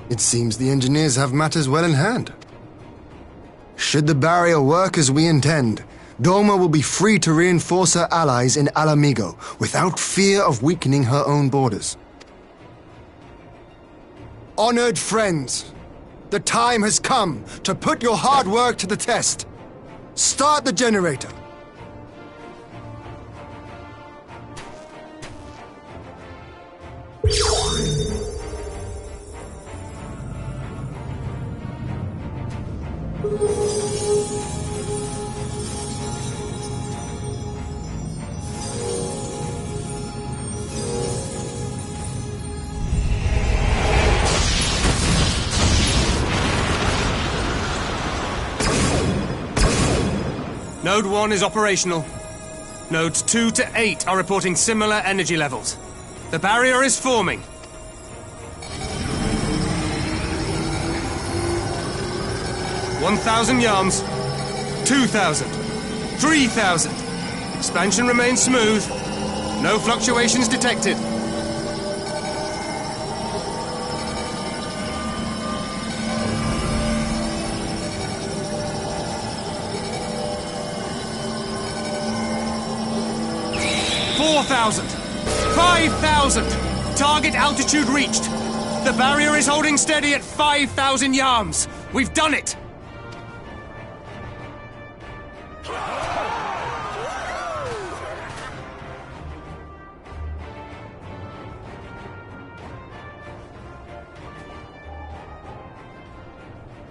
It seems the engineers have matters well in hand. Should the barrier work as we intend, Doma will be free to reinforce her allies in Alamigo without fear of weakening her own borders. Honored friends, the time has come to put your hard work to the test. Start the generator. Node 1 is operational. Nodes 2 to 8 are reporting similar energy levels. The barrier is forming. $1,000 yards. 2,000. 3,000. Expansion remains smooth. No fluctuations detected. $4,000. 5,000. Target altitude reached. The barrier is holding steady at 5,000 yards. We've done it.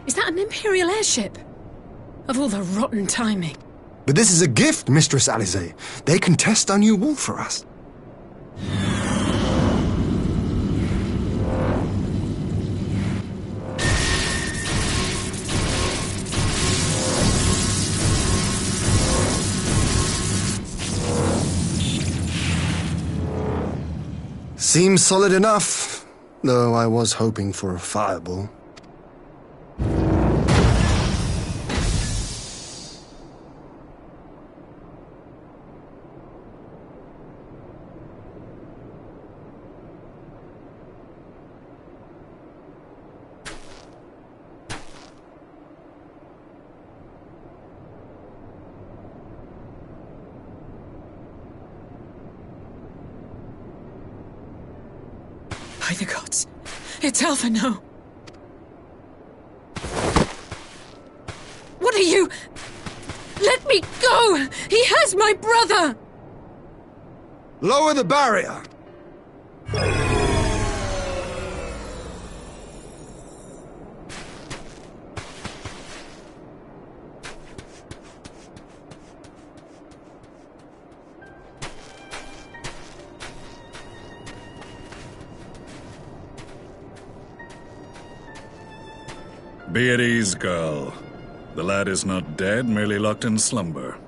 Is that an Imperial airship? Of all the rotten timing. But this is a gift, Mistress Alize. They can test our new wall for us. Seems solid enough, though I was hoping for a fireball. By the gods, it's Alpha, no. What are you? Let me go! He has my brother! Lower the barrier! Be at ease, girl. The lad is not dead, merely locked in slumber.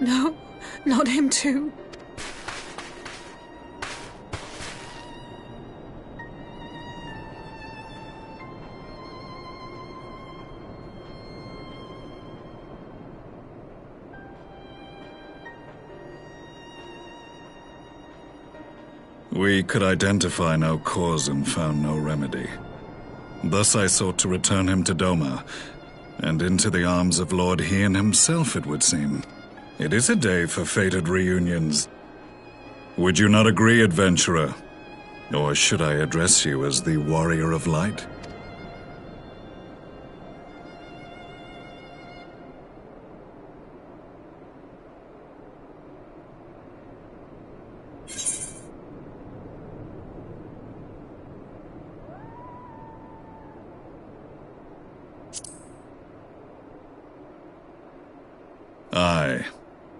No, not him too. We could identify no cause and found no remedy. Thus I sought to return him to Doma, and into the arms of Lord Hien himself, it would seem. It is a day for fated reunions. Would you not agree, adventurer? Or should I address you as the Warrior of Light? I,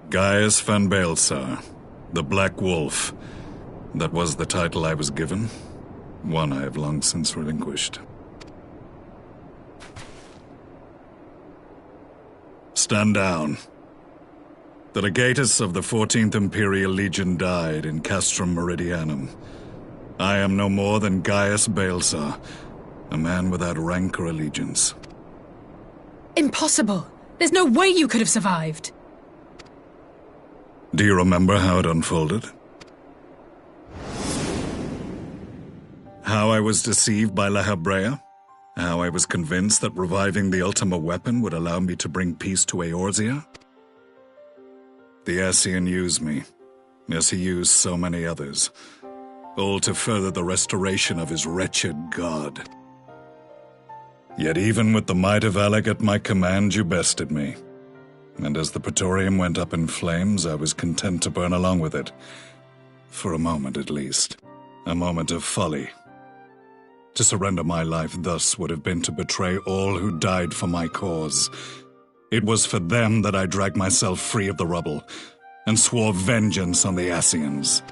Gaius van Baelsar, the Black Wolf. That was the title I was given, one I have long since relinquished. Stand down. The legatus of the 14th Imperial Legion died in Castrum Meridianum. I am no more than Gaius Baelsar, a man without rank or allegiance. Impossible! There's no way you could have survived! Do you remember how it unfolded? How I was deceived by Lahabrea? How I was convinced that reviving the Ultima weapon would allow me to bring peace to Eorzea? The Ascian used me, as he used so many others, all to further the restoration of his wretched god. Yet even with the might of Alec at my command, you bested me. And as the Praetorium went up in flames, I was content to burn along with it. For a moment at least. A moment of folly. To surrender my life thus would have been to betray all who died for my cause. It was for them that I dragged myself free of the rubble, and swore vengeance on the Ascians.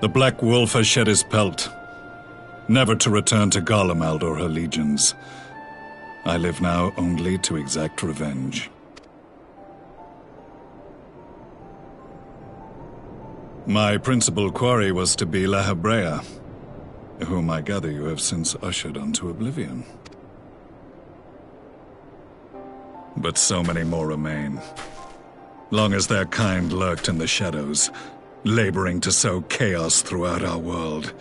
The Black Wolf has shed his pelt, never to return to Garlemald or her legions. I live now only to exact revenge. My principal quarry was to be Lahabrea, whom I gather you have since ushered onto oblivion. But so many more remain. Long as their kind lurked in the shadows, laboring to sow chaos throughout our world,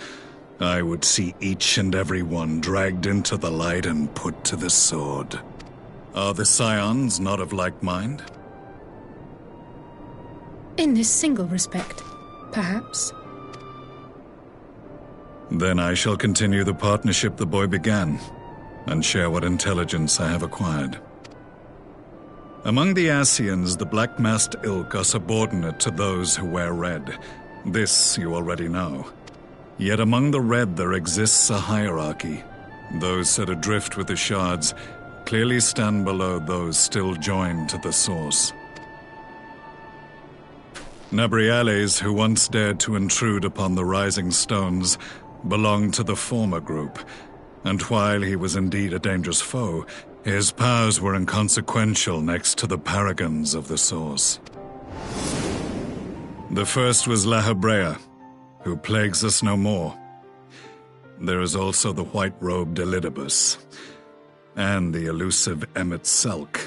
I would see each and every one dragged into the light and put to the sword. Are the Scions not of like mind? In this single respect, perhaps. Then I shall continue the partnership the boy began, and share what intelligence I have acquired. Among the Ascians, the black-masked ilk are subordinate to those who wear red. This you already know. Yet among the red there exists a hierarchy. Those set adrift with the shards clearly stand below those still joined to the source. Nabriales, who once dared to intrude upon the Rising Stones, belonged to the former group, and while he was indeed a dangerous foe, his powers were inconsequential next to the paragons of the Source. The first was Lahabrea, who plagues us no more. There is also the white-robed Elidibus, and the elusive Emmet Selk,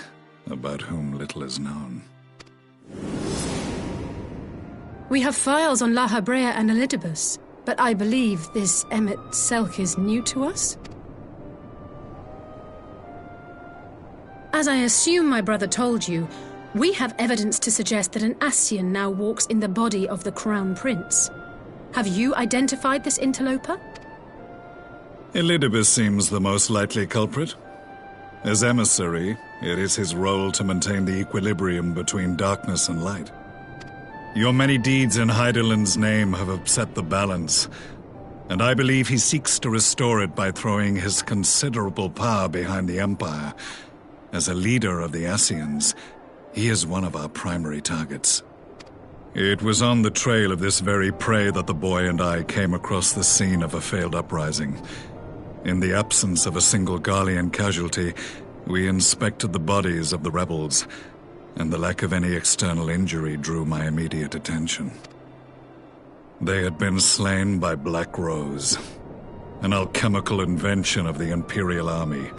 about whom little is known. We have files on Lahabrea and Elidibus, but I believe this Emmet Selk is new to us? As I assume my brother told you, we have evidence to suggest that an Ascian now walks in the body of the Crown Prince. Have you identified this interloper? Elidibus seems the most likely culprit. As emissary, it is his role to maintain the equilibrium between darkness and light. Your many deeds in Hydaelyn's name have upset the balance, and I believe he seeks to restore it by throwing his considerable power behind the Empire. As a leader of the Ascians, he is one of our primary targets. It was on the trail of this very prey that the boy and I came across the scene of a failed uprising. In the absence of a single Garlean casualty, we inspected the bodies of the rebels, and the lack of any external injury drew my immediate attention. They had been slain by Black Rose, an alchemical invention of the Imperial Army.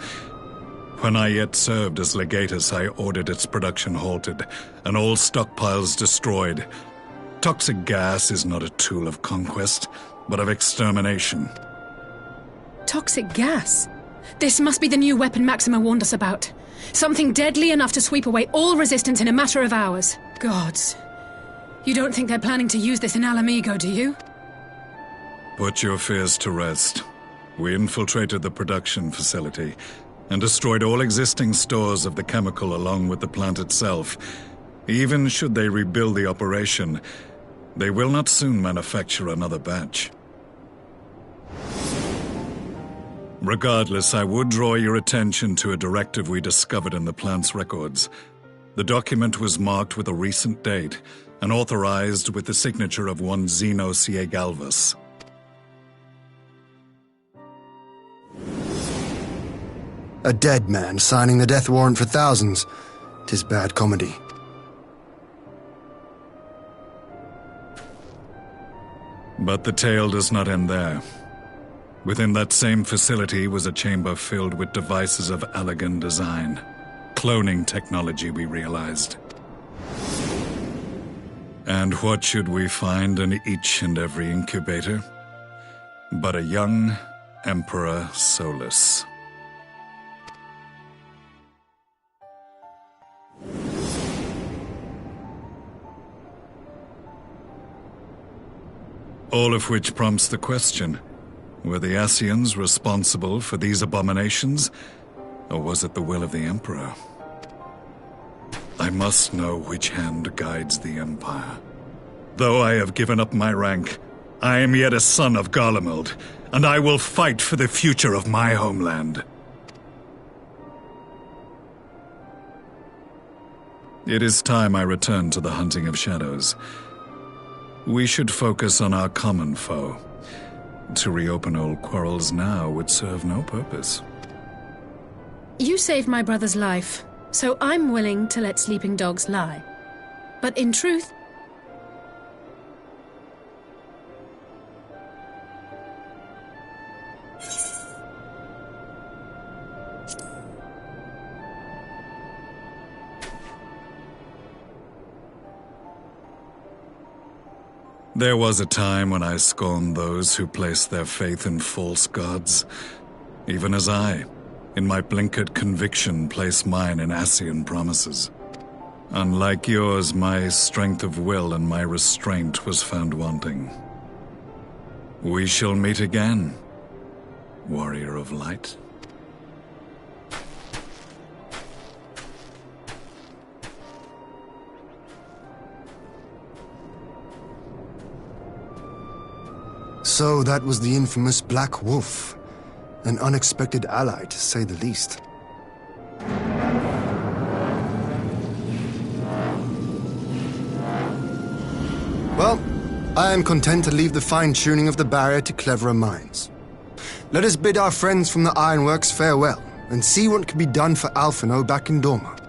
When I yet served as legatus, I ordered its production halted, and all stockpiles destroyed. Toxic gas is not a tool of conquest, but of extermination. Toxic gas? This must be the new weapon Maxima warned us about. Something deadly enough to sweep away all resistance in a matter of hours. Gods. You don't think they're planning to use this in Alamigo, do you? Put your fears to rest. We infiltrated the production facility and destroyed all existing stores of the chemical along with the plant itself. Even should they rebuild the operation, they will not soon manufacture another batch. Regardless, I would draw your attention to a directive we discovered in the plant's records. The document was marked with a recent date and authorized with the signature of one Zeno Galvas. A dead man signing the death warrant for thousands. 'Tis bad comedy. But the tale does not end there. Within that same facility was a chamber filled with devices of elegant design. Cloning technology, we realized. And what should we find in each and every incubator? But a young Emperor Solus. All of which prompts the question, were the Ascians responsible for these abominations, or was it the will of the Emperor? I must know which hand guides the Empire. Though I have given up my rank, I am yet a son of Garlemald, and I will fight for the future of my homeland. It is time I return to the hunting of shadows. We should focus on our common foe. To reopen old quarrels now would serve no purpose. You saved my brother's life, so I'm willing to let sleeping dogs lie. But in truth, there was a time when I scorned those who placed their faith in false gods, even as I, in my blinkered conviction, place mine in Ascian promises. Unlike yours, my strength of will and my restraint was found wanting. We shall meet again, warrior of light. So that was the infamous Black Wolf. An unexpected ally, to say the least. Well, I am content to leave the fine-tuning of the barrier to cleverer minds. Let us bid our friends from the Ironworks farewell, and see what can be done for Alphino back in Dorma.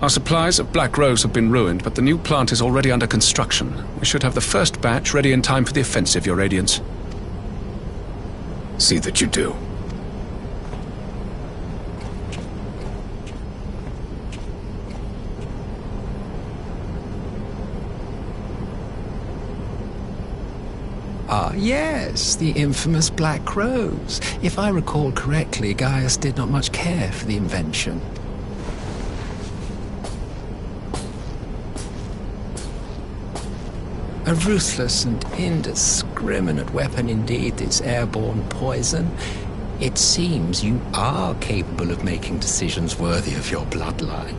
Our supplies of Black Rose have been ruined, but the new plant is already under construction. We should have the first batch ready in time for the offensive, Your Radiance. See that you do. Ah, yes, the infamous Black Rose. If I recall correctly, Gaius did not much care for the invention. A ruthless and indiscriminate weapon indeed, this airborne poison. It seems you are capable of making decisions worthy of your bloodline.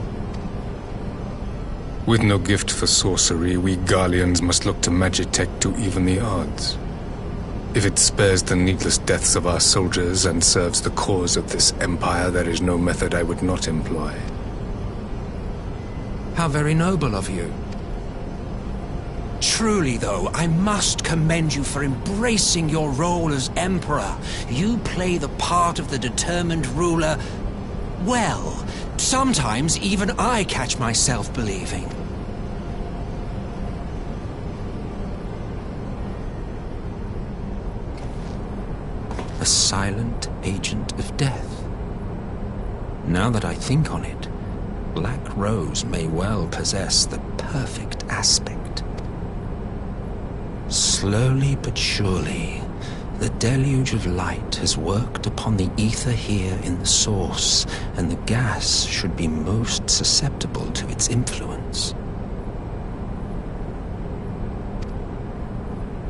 With no gift for sorcery, we Garleans must look to Magitech to even the odds. If it spares the needless deaths of our soldiers and serves the cause of this empire, there is no method I would not employ. How very noble of you. Truly, though, I must commend you for embracing your role as Emperor. You play the part of the determined ruler well. Sometimes even I catch myself believing. A silent agent of death. Now that I think on it, Black Rose may well possess the perfect aspect. Slowly but surely, the deluge of light has worked upon the ether here in the source, and the gas should be most susceptible to its influence.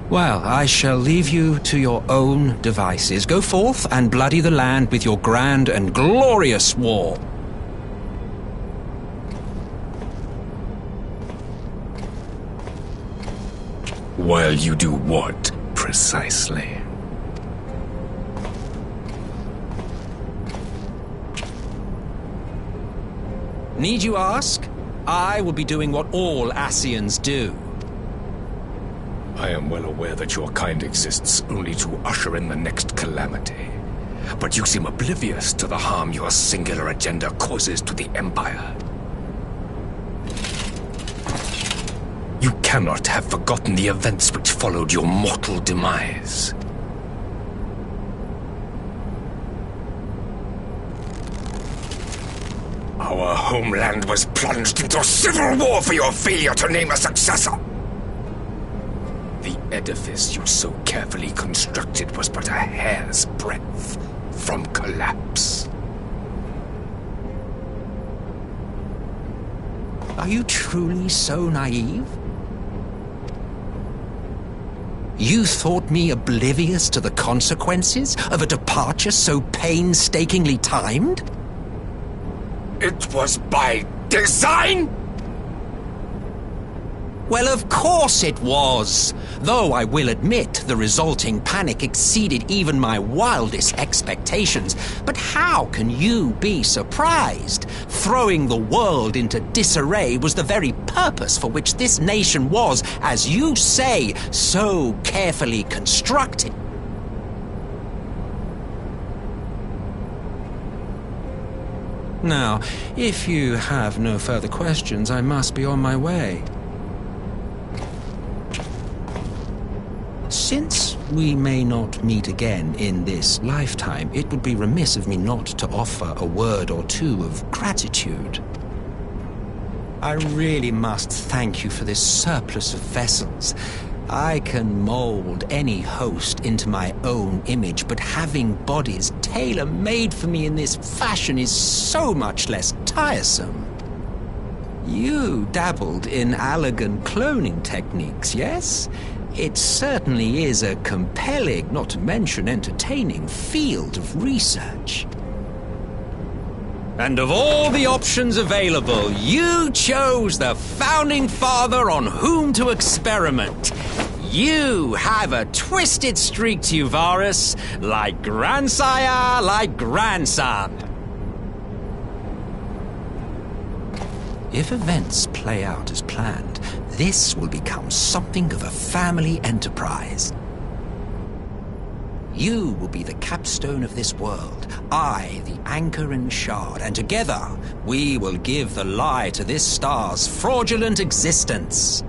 Well, I shall leave you to your own devices. Go forth and bloody the land with your grand and glorious war. While you do what, precisely? Need you ask? I will be doing what all Ascians do. I am well aware that your kind exists only to usher in the next calamity. But you seem oblivious to the harm your singular agenda causes to the Empire. You cannot have forgotten the events which followed your mortal demise. Our homeland was plunged into civil war for your failure to name a successor. The edifice you so carefully constructed was but a hair's breadth from collapse. Are you truly so naive? You thought me oblivious to the consequences of a departure so painstakingly timed? It was by design? Well, of course it was. Though I will admit the resulting panic exceeded even my wildest expectations. But how can you be surprised? Throwing the world into disarray was the very purpose for which this nation was, as you say, so carefully constructed. Now, if you have no further questions, I must be on my way. Since we may not meet again in this lifetime, it would be remiss of me not to offer a word or two of gratitude. I really must thank you for this surplus of vessels. I can mold any host into my own image, but having bodies tailor-made for me in this fashion is so much less tiresome. You dabbled in Allagan cloning techniques, yes? It certainly is a compelling, not to mention entertaining, field of research. And of all the options available, you chose the Founding Father on whom to experiment. You have a twisted streak to you, Varus, like grandsire, like grandson. If events play out as planned, this will become something of a family enterprise. You will be the capstone of this world, I the anchor and shard, and together we will give the lie to this star's fraudulent existence.